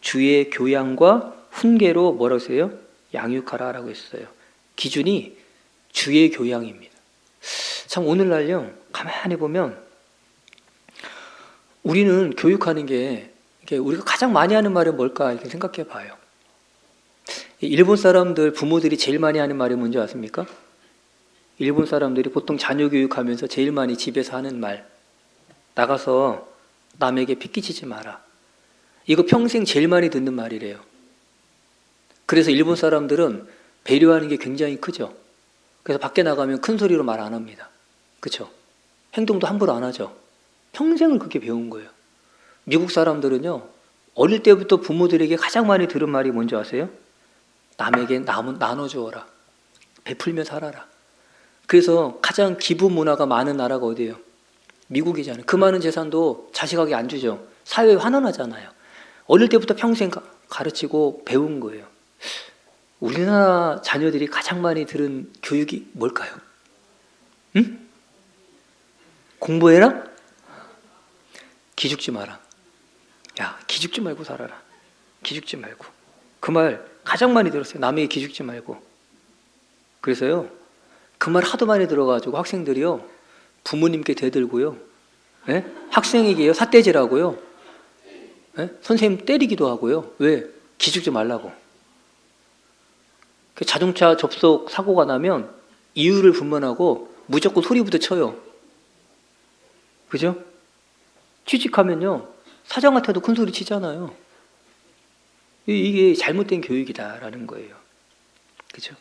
주의 교양과 훈계로 뭐라고 했어요? 양육하라라고 했어요. 기준이 주의 교양입니다. 참 오늘날요, 가만히 보면 우리는 교육하는 게 우리가 가장 많이 하는 말은 뭘까 이렇게 생각해 봐요. 일본 사람들 부모들이 제일 많이 하는 말이 뭔지 아십니까? 일본 사람들이 보통 자녀 교육하면서 제일 많이 집에서 하는 말, 나가서 남에게 핏기치지 마라. 이거 평생 제일 많이 듣는 말이래요. 그래서 일본 사람들은 배려하는 게 굉장히 크죠. 그래서 밖에 나가면 큰 소리로 말 안 합니다. 그렇죠? 행동도 함부로 안 하죠. 평생을 그렇게 배운 거예요. 미국 사람들은요, 어릴 때부터 부모들에게 가장 많이 들은 말이 뭔지 아세요? 남에게 나눠주어라. 베풀며 살아라. 그래서 가장 기부 문화가 많은 나라가 어디예요? 미국이잖아요. 그 많은 재산도 자식에게 안 주죠. 사회에 환원하잖아요. 어릴 때부터 평생 가르치고 배운 거예요. 우리나라 자녀들이 가장 많이 들은 교육이 뭘까요? 응? 공부해라? 기죽지 마라. 야, 기죽지 말고 살아라. 기죽지 말고. 그 말 가장 많이 들었어요. 남에게 기죽지 말고. 그래서요, 그 말 하도 많이 들어가지고 학생들이요, 부모님께 대들고요, 학생에게요, 삿대질하고요, 선생님 때리기도 하고요. 왜? 기죽지 말라고. 자동차 접속 사고가 나면 이유를 분만하고 무조건 소리부터 쳐요. 그죠? 취직하면요, 사장한테도 큰 소리 치잖아요. 이게 잘못된 교육이다라는 거예요. 그죠?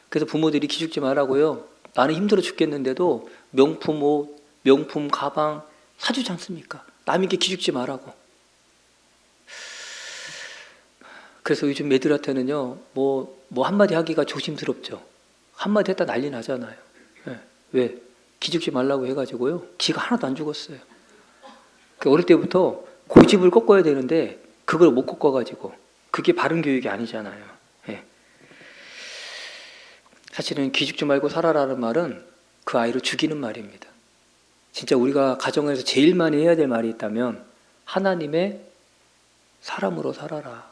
그래서 부모들이 기죽지 말라고요. 나는 힘들어 죽겠는데도 명품 옷, 명품 가방 사주지 않습니까? 남에게 기죽지 말라고. 그래서 요즘 애들한테는요, 뭐 한마디 하기가 조심스럽죠. 한마디 했다 난리 나잖아요. 왜? 기죽지 말라고 해가지고요, 기가 하나도 안 죽었어요. 어릴 때부터 고집을 꺾어야 되는데 그걸 못 꺾어가지고, 그게 바른 교육이 아니잖아요. 사실은 기죽지 말고 살아라는 말은 그 아이를 죽이는 말입니다. 진짜 우리가 가정에서 제일 많이 해야 될 말이 있다면 하나님의 사람으로 살아라.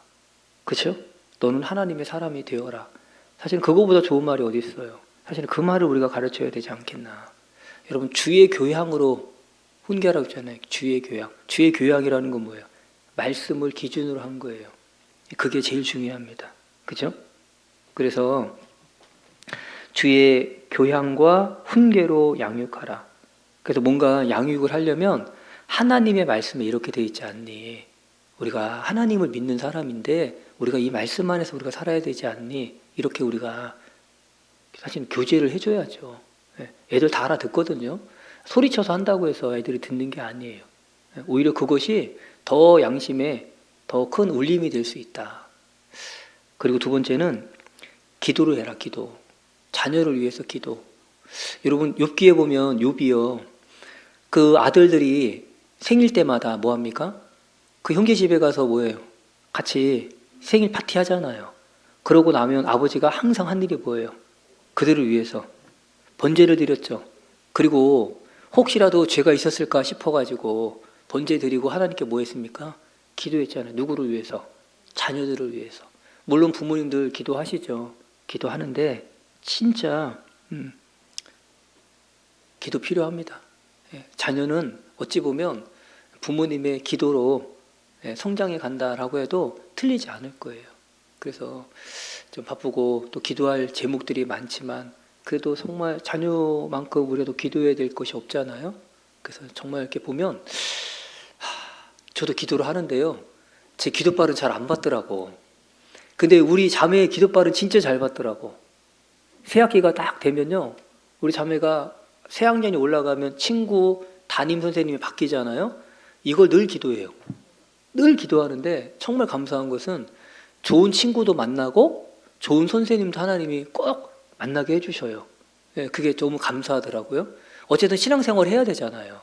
그렇죠? 너는 하나님의 사람이 되어라. 사실은 그거보다 좋은 말이 어디 있어요. 사실은 그 말을 우리가 가르쳐야 되지 않겠나. 여러분 주의 교양으로 훈계하라고 했잖아요. 주의 교양. 주의 교양이라는 건 뭐예요? 말씀을 기준으로 한 거예요. 그게 제일 중요합니다. 그죠? 그래서 주의 교양과 훈계로 양육하라. 그래서 뭔가 양육을 하려면 하나님의 말씀에 이렇게 돼 있지 않니? 우리가 하나님을 믿는 사람인데 우리가 이 말씀 안에서 우리가 살아야 되지 않니? 이렇게 우리가 사실 교제를 해줘야죠. 애들 다 알아듣거든요. 소리쳐서 한다고 해서 애들이 듣는 게 아니에요. 오히려 그것이 더 양심에 더 큰 울림이 될 수 있다. 그리고 두 번째는 기도를 해라. 기도. 자녀를 위해서 기도. 여러분 욥기에 보면 욥이요. 그 아들들이 생일 때마다 뭐 합니까? 그 형제 집에 가서 뭐예요? 같이 생일 파티 하잖아요. 그러고 나면 아버지가 항상 한 일이 뭐예요? 그들을 위해서 번제를 드렸죠. 그리고 혹시라도 죄가 있었을까 싶어가지고 번제 드리고 하나님께 뭐 했습니까? 기도했잖아요. 누구를 위해서? 자녀들을 위해서. 물론 부모님들 기도하시죠. 기도하는데 진짜 기도 필요합니다. 자녀는 어찌 보면 부모님의 기도로 성장해 간다라고 해도 틀리지 않을 거예요. 그래서 좀 바쁘고 또 기도할 제목들이 많지만 그래도 정말 자녀만큼 우리도 기도해야 될 것이 없잖아요. 그래서 정말 이렇게 보면 저도 기도를 하는데요. 제 기도발은 잘 안 받더라고. 근데 우리 자매의 기도발은 진짜 잘 받더라고. 새학기가 딱 되면요. 우리 자매가 새학년이 올라가면 친구, 담임 선생님이 바뀌잖아요. 이걸 늘 기도해요. 늘 기도하는데 정말 감사한 것은 좋은 친구도 만나고 좋은 선생님도 하나님이 꼭 만나게 해주셔요. 그게 너무 감사하더라고요. 어쨌든 신앙생활 해야 되잖아요.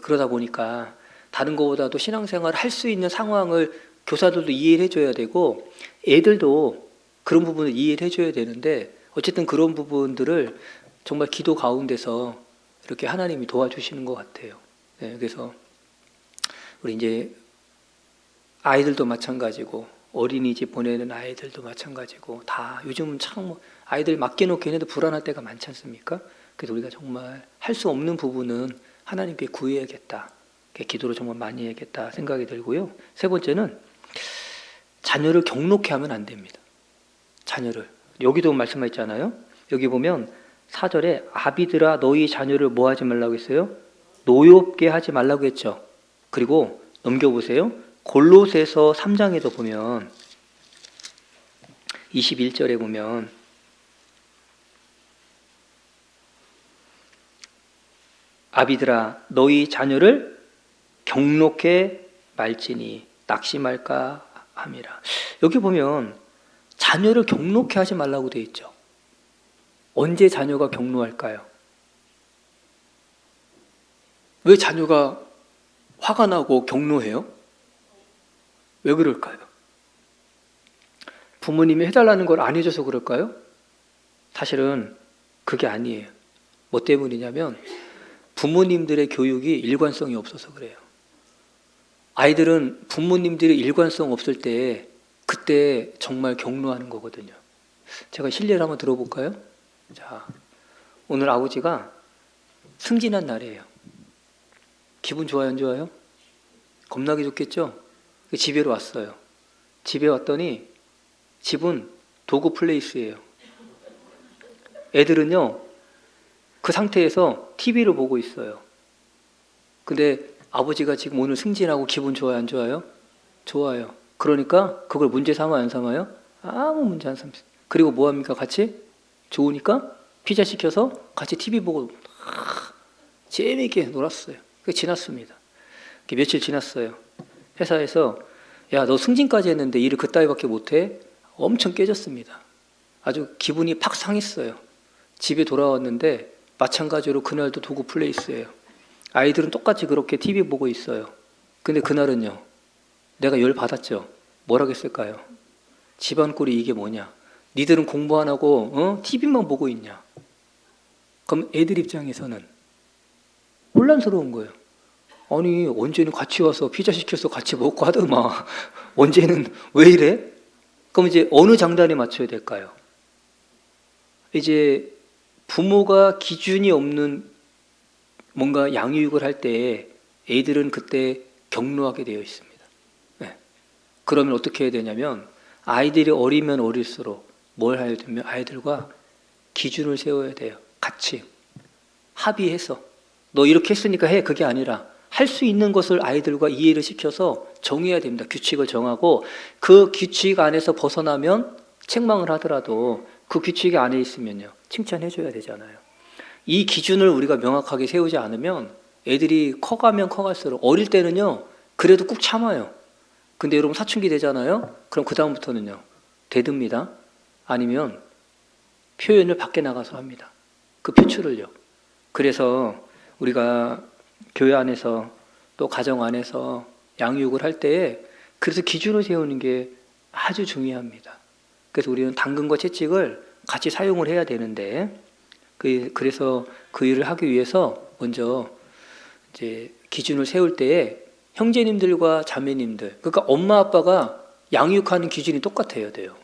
그러다 보니까 다른 것보다도 신앙생활 할 수 있는 상황을 교사들도 이해를 해줘야 되고 애들도 그런 부분을 이해를 해줘야 되는데 어쨌든 그런 부분들을 정말 기도 가운데서 이렇게 하나님이 도와주시는 것 같아요. 그래서 우리 이제 아이들도 마찬가지고 어린이집 보내는 아이들도 마찬가지고 다 요즘은 참 아이들 맡겨놓기는 해도 불안할 때가 많지 않습니까? 그래서 우리가 정말 할 수 없는 부분은 하나님께 구해야겠다. 기도를 정말 많이 해야겠다 생각이 들고요. 세 번째는 자녀를 경록해 하면 안 됩니다. 자녀를. 여기도 말씀하셨잖아요. 여기 보면 4절에 아비들아 너희 자녀를 뭐 하지 말라고 했어요? 노엽게 하지 말라고 했죠. 그리고 넘겨보세요. 골로새서 3장에도 보면 21절에 보면 아비들아 너희 자녀를 경록해 말지니 낙심할까 함이라. 여기 보면 자녀를 경록해 하지 말라고 되어 있죠. 언제 자녀가 경로할까요? 왜 자녀가 화가 나고 경로해요? 왜 그럴까요? 부모님이 해달라는 걸 안 해줘서 그럴까요? 사실은 그게 아니에요. 뭐 때문이냐면 부모님들의 교육이 일관성이 없어서 그래요. 아이들은 부모님들의 일관성 없을 때 그때 정말 경로하는 거거든요. 제가 실례를 한번 들어볼까요? 자, 오늘 아버지가 승진한 날이에요. 기분 좋아요, 안 좋아요? 겁나게 좋겠죠? 집에로 왔어요. 집에 왔더니 집은 도구 플레이스예요. 애들은요, 그 상태에서 TV를 보고 있어요. 근데 아버지가 지금 오늘 승진하고 기분 좋아요, 안 좋아요? 좋아요. 그러니까 그걸 문제 삼아요, 안 삼아요? 아무 문제 안 삼아요. 그리고 뭐 합니까? 같이? 좋으니까 피자 시켜서 같이 TV 보고 재미있게 놀았어요. 그게 지났습니다. 며칠 지났어요. 회사에서 야, 너 승진까지 했는데 일을 그따위밖에 못해? 엄청 깨졌습니다. 아주 기분이 팍 상했어요. 집에 돌아왔는데 마찬가지로 그날도 도구 플레이스예요. 아이들은 똑같이 그렇게 TV 보고 있어요. 근데 그날은요, 내가 열 받았죠. 뭐라고 했을까요? 집안 꼴이 이게 뭐냐? 니들은 공부 안 하고 TV만 보고 있냐? 그럼 애들 입장에서는 혼란스러운 거예요. 아니 언제는 같이 와서 피자 시켜서 같이 먹고 하더만 언제는 왜 이래? 그럼 이제 어느 장단에 맞춰야 될까요? 이제 부모가 기준이 없는 뭔가 양육을 할 때 애들은 그때 경로하게 되어 있습니다. 네. 그러면 어떻게 해야 되냐면 아이들이 어리면 어릴수록 뭘 해야 되면 아이들과 기준을 세워야 돼요. 같이 합의해서 너 이렇게 했으니까 해, 그게 아니라 할 수 있는 것을 아이들과 이해를 시켜서 정해야 됩니다. 규칙을 정하고 그 규칙 안에서 벗어나면 책망을 하더라도 그 규칙 안에 있으면요 칭찬해 줘야 되잖아요. 이 기준을 우리가 명확하게 세우지 않으면 애들이 커가면 커갈수록 어릴 때는요 그래도 꾹 참아요. 근데 여러분 사춘기 되잖아요. 그럼 그 다음부터는요 대듭니다. 아니면 표현을 밖에 나가서 합니다. 그 표출을요. 그래서 우리가 교회 안에서 또 가정 안에서 양육을 할 때에 그래서 기준을 세우는 게 아주 중요합니다. 그래서 우리는 당근과 채찍을 같이 사용을 해야 되는데 그래서 그 일을 하기 위해서 먼저 이제 기준을 세울 때에 형제님들과 자매님들, 그러니까 엄마 아빠가 양육하는 기준이 똑같아야 돼요.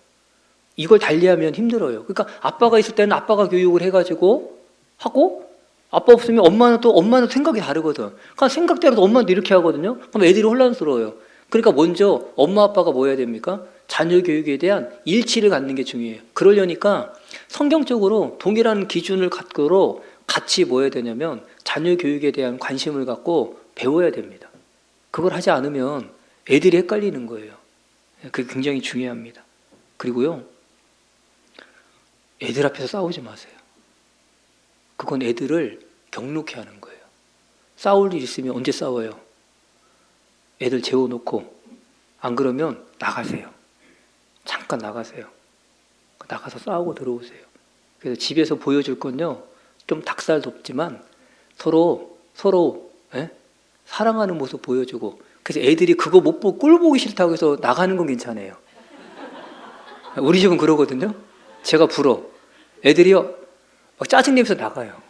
이걸 달리하면 힘들어요. 그러니까 아빠가 있을 때는 아빠가 교육을 해가지고 하고 아빠 없으면 엄마는 생각이 다르거든. 그러니까 생각대로 엄마도 이렇게 하거든요. 그럼 애들이 혼란스러워요. 그러니까 먼저 엄마 아빠가 뭐 해야 됩니까? 자녀 교육에 대한 일치를 갖는 게 중요해요. 그러려니까 성경적으로 동일한 기준을 갖고 같이 뭐 해야 되냐면 자녀 교육에 대한 관심을 갖고 배워야 됩니다. 그걸 하지 않으면 애들이 헷갈리는 거예요. 그게 굉장히 중요합니다. 그리고요, 애들 앞에서 싸우지 마세요. 그건 애들을 경록해 하는 거예요. 싸울 일 있으면 언제 싸워요? 애들 재워놓고 안 그러면 나가세요. 잠깐 나가세요. 나가서 싸우고 들어오세요. 그래서 집에서 보여줄 건요 좀 닭살 돋지만 서로 사랑하는 모습 보여주고, 그래서 애들이 그거 못 보고 꼴 보기 싫다고 해서 나가는 건 괜찮아요. 우리 집은 그러거든요. 제가 불어. 애들이요 막 짜증내면서 나가요.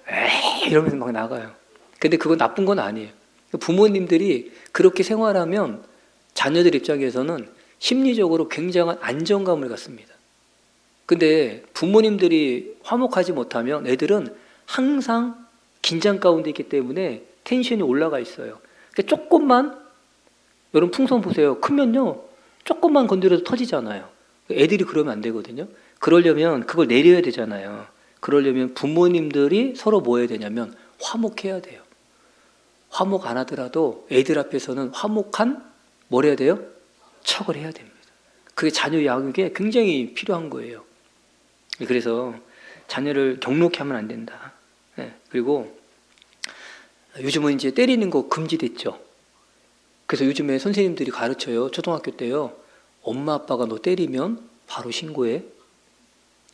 에이 이러면서 막 나가요. 근데 그건 나쁜 건 아니에요. 부모님들이 그렇게 생활하면 자녀들 입장에서는 심리적으로 굉장한 안정감을 갖습니다. 근데 부모님들이 화목하지 못하면 애들은 항상 긴장 가운데 있기 때문에 텐션이 올라가 있어요. 그러니까 조금만, 여러분 풍선 보세요. 크면요 조금만 건드려도 터지잖아요. 애들이 그러면 안 되거든요. 그러려면 그걸 내려야 되잖아요. 그러려면 부모님들이 서로 뭐 해야 되냐면 화목해야 돼요. 화목 안 하더라도 애들 앞에서는 화목한 뭘 해야 돼요? 척을 해야 됩니다. 그게 자녀 양육에 굉장히 필요한 거예요. 그래서 자녀를 경록히 하면 안 된다. 그리고 요즘은 이제 때리는 거 금지됐죠. 그래서 요즘에 선생님들이 가르쳐요. 초등학교 때요. 엄마 아빠가 너 때리면 바로 신고해.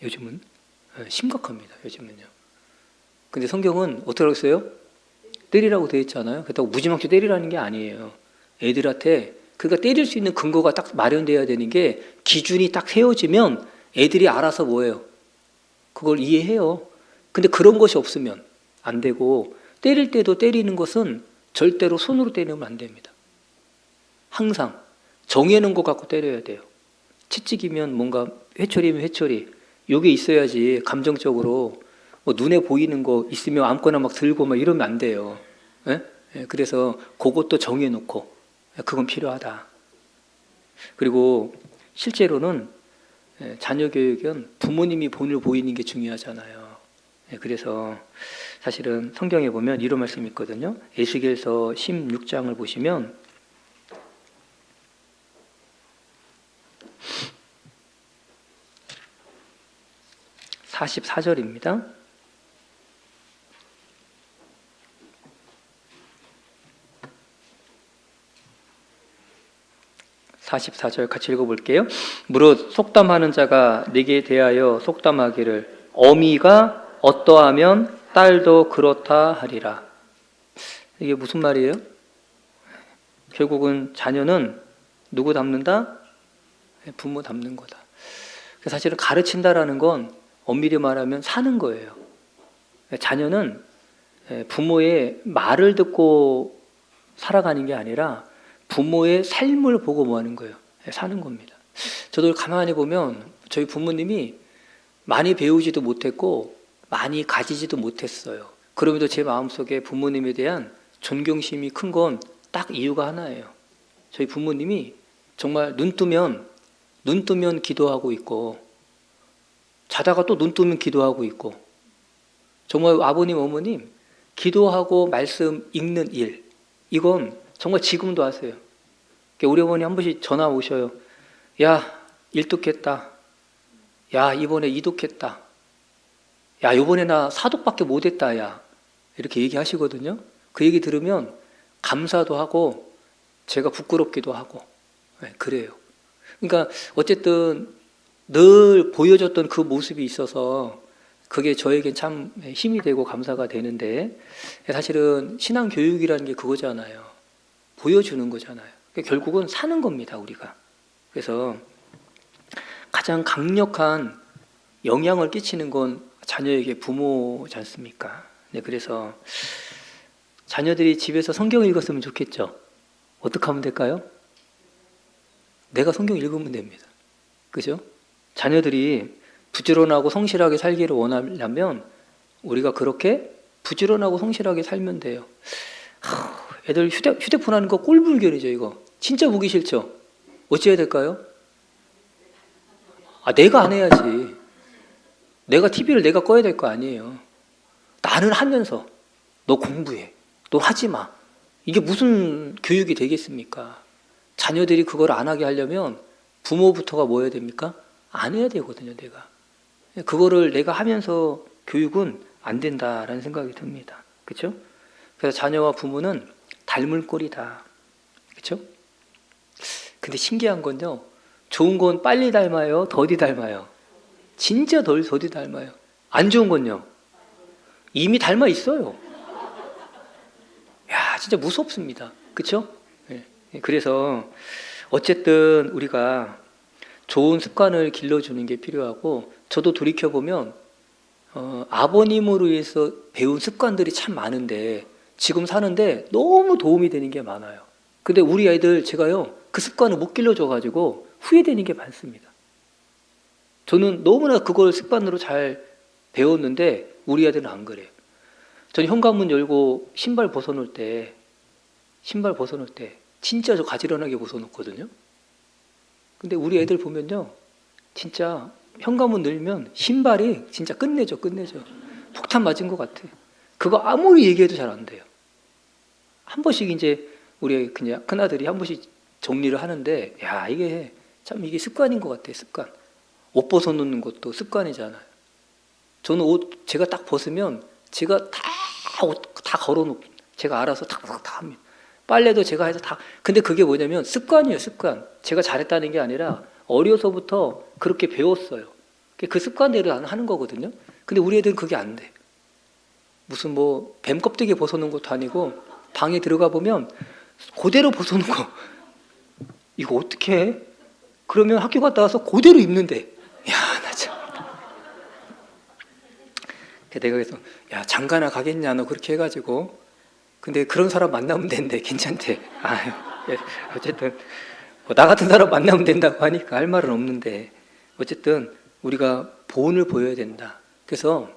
요즘은 심각합니다. 요즘은요. 근데 성경은 어떻게 하고 있어요? 때리라고 되어 있잖아요. 그렇다고 무지막지 때리라는 게 아니에요. 애들한테 그러니까 때릴 수 있는 근거가 딱 마련돼야 되는 게 기준이 딱 세워지면 애들이 알아서 뭐예요? 그걸 이해해요. 근데 그런 것이 없으면 안 되고, 때릴 때도 때리는 것은 절대로 손으로 때리면 안 됩니다. 항상 정해놓은 것 갖고 때려야 돼요. 채찍이면 뭔가 회초리면 회초리, 요게 있어야지. 감정적으로 뭐 눈에 보이는 거 있으면 아무거나 막 들고 막 이러면 안 돼요. 그래서 그것도 정해놓고 그건 필요하다. 그리고 실제로는 자녀 교육은 부모님이 본을 보이는 게 중요하잖아요. 그래서 사실은 성경에 보면 이런 말씀이 있거든요. 에스겔서 16장을 보시면 44절입니다. 44절 같이 읽어볼게요. 무릇 속담하는 자가 네게 대하여 속담하기를 어미가 어떠하면 딸도 그렇다 하리라. 이게 무슨 말이에요? 결국은 자녀는 누구 닮는다? 부모 닮는 거다. 사실은 가르친다라는 건 엄밀히 말하면 사는 거예요. 자녀는 부모의 말을 듣고 살아가는 게 아니라 부모의 삶을 보고 뭐 하는 거예요? 사는 겁니다. 저도 가만히 보면 저희 부모님이 많이 배우지도 못했고 많이 가지지도 못했어요. 그럼에도 제 마음속에 부모님에 대한 존경심이 큰 건 딱 이유가 하나예요. 저희 부모님이 정말 눈 뜨면 기도하고 있고 자다가 또 눈 뜨면 기도하고 있고 정말 아버님 어머님 기도하고 말씀 읽는 일 이건 정말 지금도 하세요. 우리 어머니 한 번씩 전화 오셔요. 야, 일독했다. 야, 이번에 이독했다. 야, 이번에 나 사독밖에 못했다. 야, 이렇게 얘기하시거든요. 그 얘기 들으면 감사도 하고 제가 부끄럽기도 하고 그래요. 그러니까 어쨌든 늘 보여줬던 그 모습이 있어서 그게 저에겐 참 힘이 되고 감사가 되는데 사실은 신앙 교육이라는 게 그거잖아요. 보여주는 거잖아요. 결국은 사는 겁니다, 우리가. 그래서 가장 강력한 영향을 끼치는 건 자녀에게 부모지 않습니까? 네, 그래서 자녀들이 집에서 성경 읽었으면 좋겠죠. 어떻게 하면 될까요? 내가 성경 읽으면 됩니다. 그죠? 자녀들이 부지런하고 성실하게 살기를 원하려면 우리가 그렇게 부지런하고 성실하게 살면 돼요. 애들 휴대폰 하는 거 꼴불견이죠, 이거. 진짜 보기 싫죠? 어찌해야 될까요? 내가 안 해야지. 내가 TV를 내가 꺼야 될 거 아니에요. 나는 하면서 너 공부해. 너 하지 마. 이게 무슨 교육이 되겠습니까? 자녀들이 그걸 안 하게 하려면 부모부터가 뭐 해야 됩니까? 안 해야 되거든요, 내가. 그거를 내가 하면서 교육은 안 된다라는 생각이 듭니다. 그렇죠? 그래서 자녀와 부모는 닮을 꼴이다. 그렇죠? 근데 신기한 건요. 좋은 건 빨리 닮아요, 더디 닮아요. 진짜 더디 닮아요. 안 좋은 건요. 이미 닮아 있어요. 야, 진짜 무섭습니다. 그렇죠? 그래서 어쨌든 우리가 좋은 습관을 길러주는 게 필요하고 저도 돌이켜보면 아버님으로 인해서 배운 습관들이 참 많은데 지금 사는데 너무 도움이 되는 게 많아요. 근데 우리 아이들 제가요 그 습관을 못 길러줘가지고 후회되는 게 많습니다. 저는 너무나 그걸 습관으로 잘 배웠는데 우리 아이들은 안 그래요. 저는 현관문 열고 신발 벗어놓을 때 진짜 저 가지런하게 벗어놓거든요. 근데 우리 애들 보면요 진짜 현관문 열면 신발이 진짜 끝내죠. 폭탄 맞은 것 같아. 그거 아무리 얘기해도 잘 안 돼요. 한 번씩 이제 우리 그냥 큰아들이 한 번씩 정리를 하는데 야 이게 참 이게 습관인 것 같아요. 습관. 옷 벗어놓는 것도 습관이잖아요. 저는 옷 제가 딱 벗으면 제가 다 걸어놓고 제가 알아서 다 합니다. 빨래도 제가 해서 다. 근데 그게 뭐냐면 습관이에요. 습관. 제가 잘했다는 게 아니라 어려서부터 그렇게 배웠어요. 그 습관대로 하는 거거든요. 근데 우리 애들은 그게 안 돼. 무슨 뭐 뱀 껍데기 벗어놓은 것도 아니고 방에 들어가 보면 그대로 벗어놓고 이거 어떻게 해? 그러면 학교 갔다 와서 그대로 입는데 야, 나 참. 내가 그래서 야 장가나 가겠냐 너 그렇게 해가지고 근데 그런 사람 만나면 된대 괜찮대. 아유, 어쨌든 뭐 나 같은 사람 만나면 된다고 하니까 할 말은 없는데 어쨌든 우리가 본을 보여야 된다. 그래서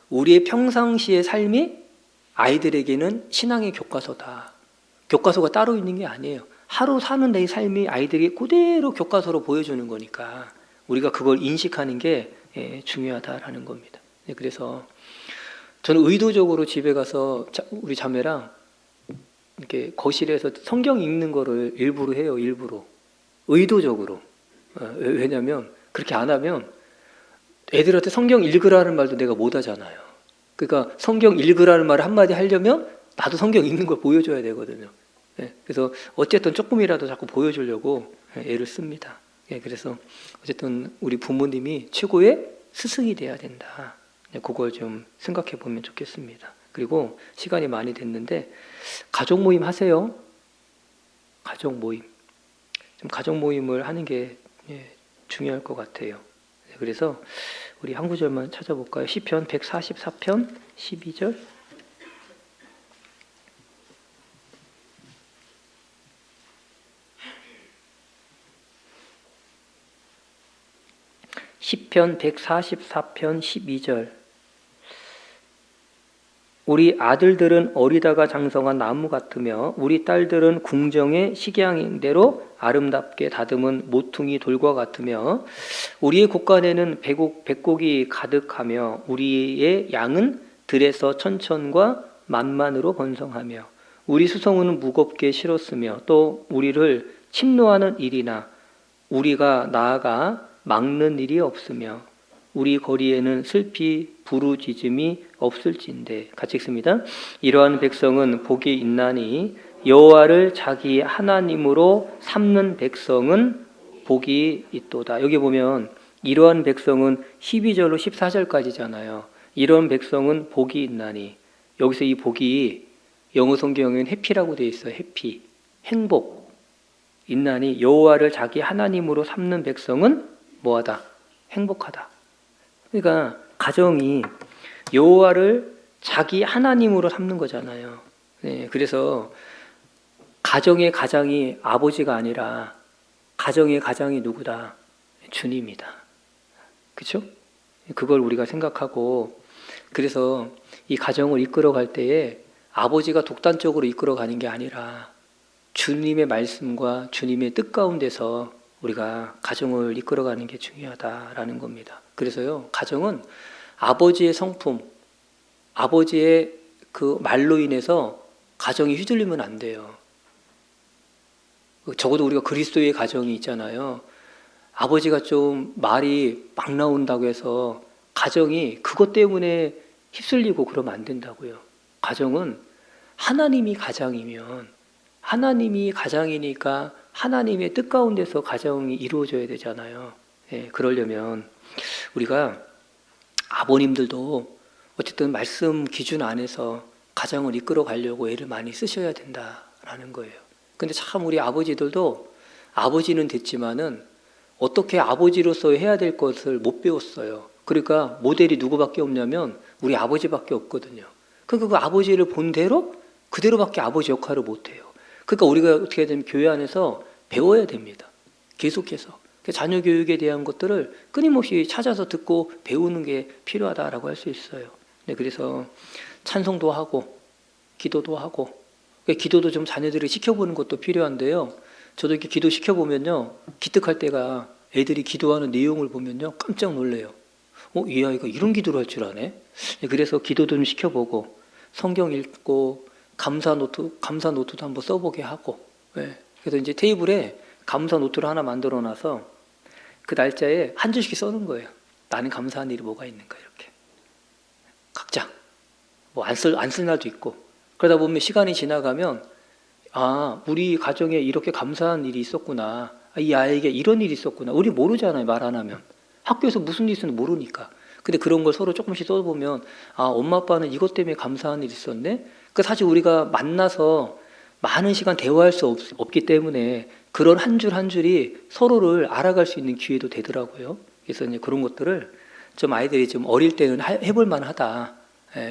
우리의 평상시의 삶이 아이들에게는 신앙의 교과서다. 교과서가 따로 있는 게 아니에요. 하루 사는 내 삶이 아이들이 그대로 교과서로 보여주는 거니까 우리가 그걸 인식하는 게 중요하다라는 겁니다. 그래서 저는 의도적으로 집에 가서 우리 자매랑 이렇게 거실에서 성경 읽는 거를 일부러 해요. 일부러. 의도적으로. 왜냐하면 그렇게 안 하면 애들한테 성경 읽으라는 말도 내가 못 하잖아요. 그러니까 성경 읽으라는 말을 한마디 하려면 나도 성경 읽는 걸 보여줘야 되거든요. 그래서 어쨌든 조금이라도 자꾸 보여주려고 애를 씁니다. 그래서 어쨌든 우리 부모님이 최고의 스승이 돼야 된다. 그걸 좀 생각해 보면 좋겠습니다. 그리고 시간이 많이 됐는데 가족 모임 하세요. 가족 모임. 좀 가족 모임을 하는 게 중요할 것 같아요. 그래서 우리 한 구절만 찾아볼까요? 시편 144편 12절. 시편 144편 12절. 우리 아들들은 어리다가 장성한 나무 같으며 우리 딸들은 궁정의 식양대로 아름답게 다듬은 모퉁이 돌과 같으며 우리의 곳간에는 백곡이 가득하며 우리의 양은 들에서 천천과 만만으로 번성하며 우리 수송은 무겁게 실었으며 또 우리를 침노하는 일이나 우리가 나아가 막는 일이 없으며 우리 거리에는 슬피 부르짖음이 없을진데. 같이 읽습니다. 이러한 백성은 복이 있나니 여호와를 자기 하나님으로 삼는 백성은 복이 있도다. 여기 보면 이러한 백성은 12절로 14절까지잖아요. 이러한 백성은 복이 있나니, 여기서 이 복이 영어 성경에는 해피라고 되어 있어요. 해피, 행복. 있나니 여호와를 자기 하나님으로 삼는 백성은 뭐하다? 행복하다. 그러니까 가정이 여호와를 자기 하나님으로 삼는 거잖아요. 네, 그래서 가정의 가장이 아버지가 아니라 가정의 가장이 누구다? 주님이다. 그렇죠? 그걸 우리가 생각하고, 그래서 이 가정을 이끌어갈 때에 아버지가 독단적으로 이끌어가는 게 아니라 주님의 말씀과 주님의 뜻 가운데서 우리가 가정을 이끌어가는 게 중요하다라는 겁니다. 그래서요, 가정은 아버지의 성품, 아버지의 그 말로 인해서 가정이 휘둘리면 안 돼요. 적어도 우리가 그리스도의 가정이 있잖아요. 아버지가 좀 말이 막 나온다고 해서 가정이 그것 때문에 휩쓸리고 그러면 안 된다고요. 가정은 하나님이 가장이면, 하나님이 가장이니까 하나님의 뜻 가운데서 가정이 이루어져야 되잖아요. 예, 그러려면 우리가 아버님들도 어쨌든 말씀 기준 안에서 가정을 이끌어 가려고 애를 많이 쓰셔야 된다라는 거예요. 근데 참 우리 아버지들도 아버지는 됐지만은 어떻게 아버지로서 해야 될 것을 못 배웠어요. 그러니까 모델이 누구밖에 없냐면 우리 아버지밖에 없거든요. 그러니까 그 아버지를 본 대로 그대로밖에 아버지 역할을 못 해요. 그러니까 우리가 어떻게 해야 되면 교회 안에서 배워야 됩니다. 계속해서. 자녀 교육에 대한 것들을 끊임없이 찾아서 듣고 배우는 게 필요하다라고 할 수 있어요. 네, 그래서 찬송도 하고 기도도 하고, 기도도 좀 자녀들이 시켜보는 것도 필요한데요. 저도 이렇게 기도 시켜보면요, 기특할 때가 애들이 기도하는 내용을 보면요 깜짝 놀래요. 이 아이가 이런 기도를 할 줄 아네. 네, 그래서 기도도 좀 시켜보고 성경 읽고 감사 노트도 한번 써보게 하고. 네, 그래서 이제 테이블에 감사 노트를 하나 만들어놔서 그 날짜에 한 줄씩 써는 거예요. 나는 감사한 일이 뭐가 있는가, 이렇게. 각자. 뭐 안 쓸 날도 있고. 그러다 보면 시간이 지나가면, 우리 가정에 이렇게 감사한 일이 있었구나. 이 아이에게 이런 일이 있었구나. 우리 모르잖아요, 말 안 하면. 학교에서 무슨 일이 있었는지 모르니까. 근데 그런 걸 서로 조금씩 써보면, 엄마 아빠는 이것 때문에 감사한 일이 있었네. 사실 우리가 만나서 많은 시간 대화할 수 없기 때문에 그런 한 줄 한 줄이 서로를 알아갈 수 있는 기회도 되더라고요. 그래서 이제 그런 것들을 좀 아이들이 좀 어릴 때는 해볼 만하다.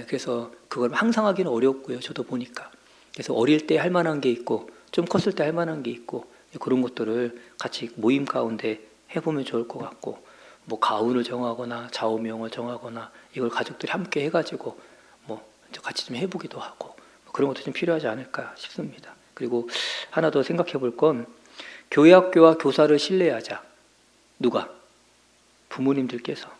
그래서 그걸 항상 하기는 어렵고요. 저도 보니까. 그래서 어릴 때 할 만한 게 있고 좀 컸을 때 할 만한 게 있고, 그런 것들을 같이 모임 가운데 해보면 좋을 것 같고, 뭐 가운을 정하거나 좌우명을 정하거나 이걸 가족들이 함께 해가지고 뭐 같이 좀 해보기도 하고, 그런 것도 좀 필요하지 않을까 싶습니다. 그리고 하나 더 생각해 볼 건, 교회 학교와 교사를 신뢰하자. 누가? 부모님들께서.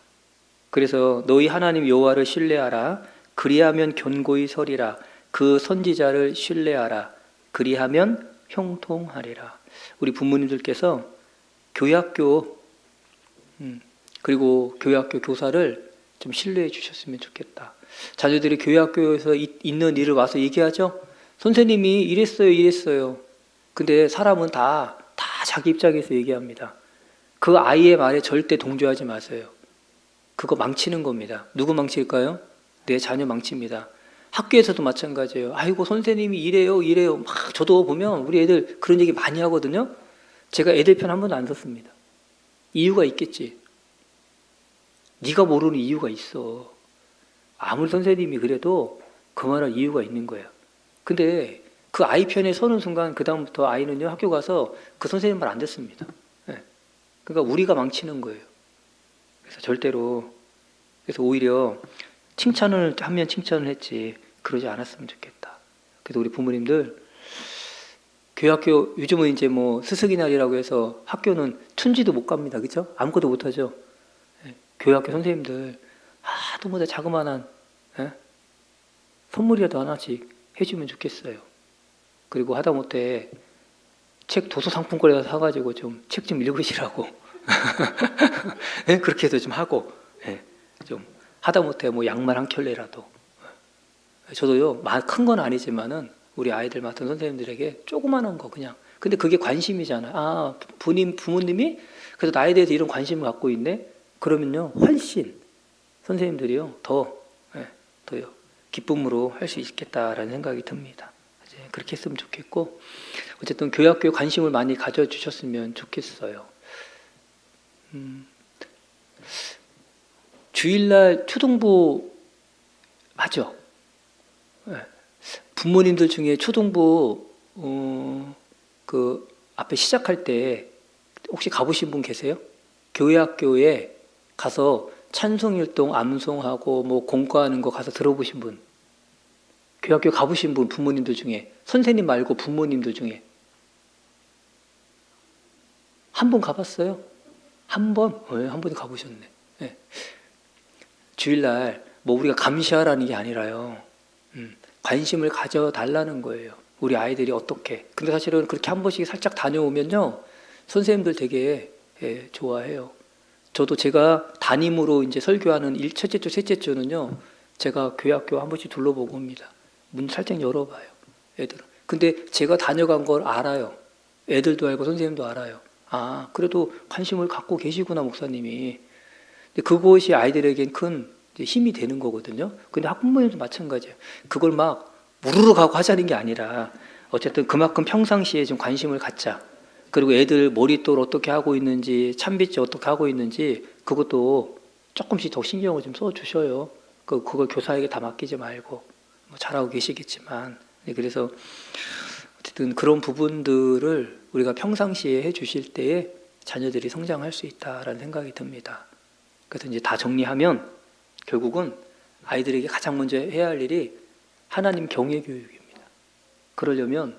그래서 너희 하나님 여호와를 신뢰하라. 그리하면 견고히 서리라. 그 선지자를 신뢰하라. 그리하면 형통하리라. 우리 부모님들께서 교회 학교 그리고 교회 학교 교사를 좀 신뢰해 주셨으면 좋겠다. 자녀들이 교회 학교에서 있는 일을 와서 얘기하죠. 선생님이 이랬어요. 근데 사람은 다 자기 입장에서 얘기합니다. 그 아이의 말에 절대 동조하지 마세요. 그거 망치는 겁니다. 누구 망칠까요? 내 자녀 망칩니다. 학교에서도 마찬가지예요. 아이고 선생님이 이래요. 막 저도 보면 우리 애들 그런 얘기 많이 하거든요. 제가 애들 편 한 번도 안 섰습니다. 이유가 있겠지. 네가 모르는 이유가 있어. 아무리 선생님이 그래도 그 말할 이유가 있는 거예요. 근데 그 아이 편에 서는 순간 그 다음부터 아이는요 학교 가서 그 선생님 말 안 듣습니다. 그러니까 우리가 망치는 거예요. 그래서 절대로, 그래서 오히려 칭찬을 하면 칭찬을 했지 그러지 않았으면 좋겠다. 그래서 우리 부모님들 교회학교 요즘은 이제 뭐 스승의 날이라고 해서 학교는 춘지도 못 갑니다. 그렇죠? 아무것도 못 하죠. 예, 교회학교 선생님들 하도 뭐다 자그마한 선물이라도 하나씩 해주면 좋겠어요. 그리고 하다못해 책 도서 상품권에서 사가지고 좀 책 좀 읽으시라고 예, 그렇게 해서 좀 하고, 예, 좀 하다못해 뭐 양말 한 켤레라도. 저도요 큰 건 아니지만은 우리 아이들 맡은 선생님들에게 조그마한 거 그냥, 근데 그게 관심이잖아요. 아, 부모님이 그래서 나에 대해서 이런 관심을 갖고 있네. 그러면요 훨씬 선생님들이요 더요 기쁨으로 할 수 있겠다라는 생각이 듭니다. 이제 그렇게 했으면 좋겠고, 어쨌든 교회학교에 관심을 많이 가져주셨으면 좋겠어요. 주일날 초등부 맞죠? 네. 부모님들 중에 초등부 그 앞에 시작할 때 혹시 가보신 분 계세요? 교회학교에 가서 찬송일동 암송하고 뭐 공과하는 거 가서 들어보신 분? 교회학교 가보신 분 부모님들 중에, 선생님 말고 부모님들 중에 한 번 가봤어요? 한 번? 네, 한 번에 가보셨네. 네. 주일날 뭐 우리가 감시하라는 게 아니라요. 관심을 가져달라는 거예요. 우리 아이들이 어떻게. 근데 사실은 그렇게 한 번씩 살짝 다녀오면요, 선생님들 되게 좋아해요. 저도 제가 담임으로 이제 설교하는 첫째 주, 셋째 주는요, 제가 교회학교 한 번씩 둘러보고 옵니다. 문 살짝 열어봐요, 애들은. 근데 제가 다녀간 걸 알아요. 애들도 알고 선생님도 알아요. 아, 그래도 관심을 갖고 계시구나, 목사님이. 근데 그것이 아이들에겐 큰 힘이 되는 거거든요. 근데 학부모님도 마찬가지예요. 그걸 막 무르르 가고 하자는 게 아니라 어쨌든 그만큼 평상시에 좀 관심을 갖자. 그리고 애들 머릿돌 어떻게 하고 있는지, 참빗질 어떻게 하고 있는지 그것도 조금씩 더 신경을 좀 써주셔요. 그걸 교사에게 다 맡기지 말고, 뭐 잘하고 계시겠지만. 그래서 어쨌든 그런 부분들을 우리가 평상시에 해주실 때에 자녀들이 성장할 수 있다라는 생각이 듭니다. 그래서 이제 다 정리하면 결국은 아이들에게 가장 먼저 해야 할 일이 하나님 경외 교육입니다. 그러려면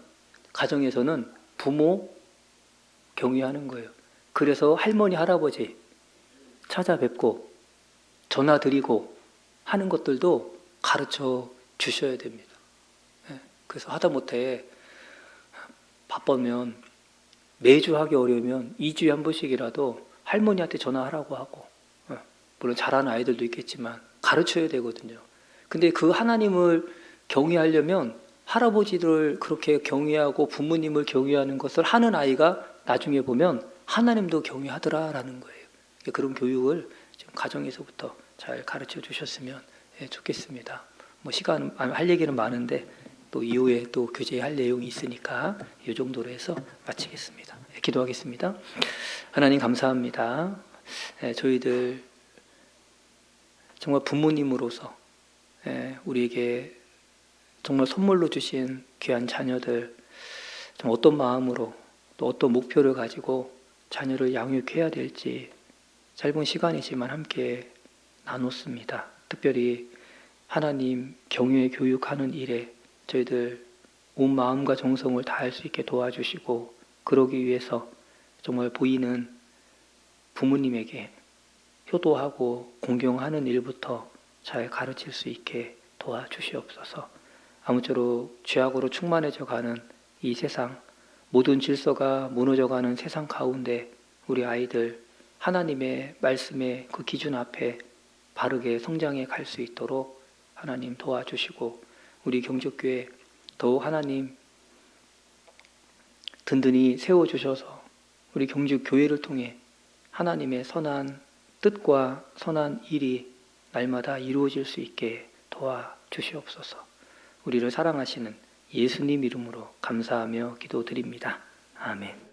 가정에서는 부모 경외하는 거예요. 그래서 할머니, 할아버지 찾아뵙고 전화 드리고 하는 것들도 가르쳐 주셔야 됩니다. 그래서 하다못해 바쁘면 매주 하기 어려우면 2주에 한 번씩이라도 할머니한테 전화하라고 하고, 물론 잘하는 아이들도 있겠지만 가르쳐야 되거든요. 근데 그 하나님을 경외하려면 할아버지를 그렇게 경외하고 부모님을 경외하는 것을 하는 아이가 나중에 보면 하나님도 경외하더라라는 거예요. 그런 교육을 좀 가정에서부터 잘 가르쳐 주셨으면 좋겠습니다. 뭐 시간 할 얘기는 많은데 또 이후에 또 교제할 내용이 있으니까 이 정도로 해서 마치겠습니다. 기도하겠습니다. 하나님 감사합니다. 저희들 정말 부모님으로서 우리에게 정말 선물로 주신 귀한 자녀들, 좀 어떤 마음으로 또 어떤 목표를 가지고 자녀를 양육해야 될지 짧은 시간이지만 함께 나눴습니다. 특별히 하나님 경외 교육하는 일에 저희들 온 마음과 정성을 다할 수 있게 도와주시고, 그러기 위해서 정말 보이는 부모님에게 효도하고 공경하는 일부터 잘 가르칠 수 있게 도와주시옵소서. 아무쪼록 죄악으로 충만해져 가는 이 세상, 모든 질서가 무너져가는 세상 가운데 우리 아이들 하나님의 말씀의 그 기준 앞에 바르게 성장해 갈 수 있도록 하나님 도와주시고, 우리 경적교회 더욱 하나님 든든히 세워주셔서 우리 경주교회를 통해 하나님의 선한 뜻과 선한 일이 날마다 이루어질 수 있게 도와주시옵소서. 우리를 사랑하시는 예수님 이름으로 감사하며 기도드립니다. 아멘.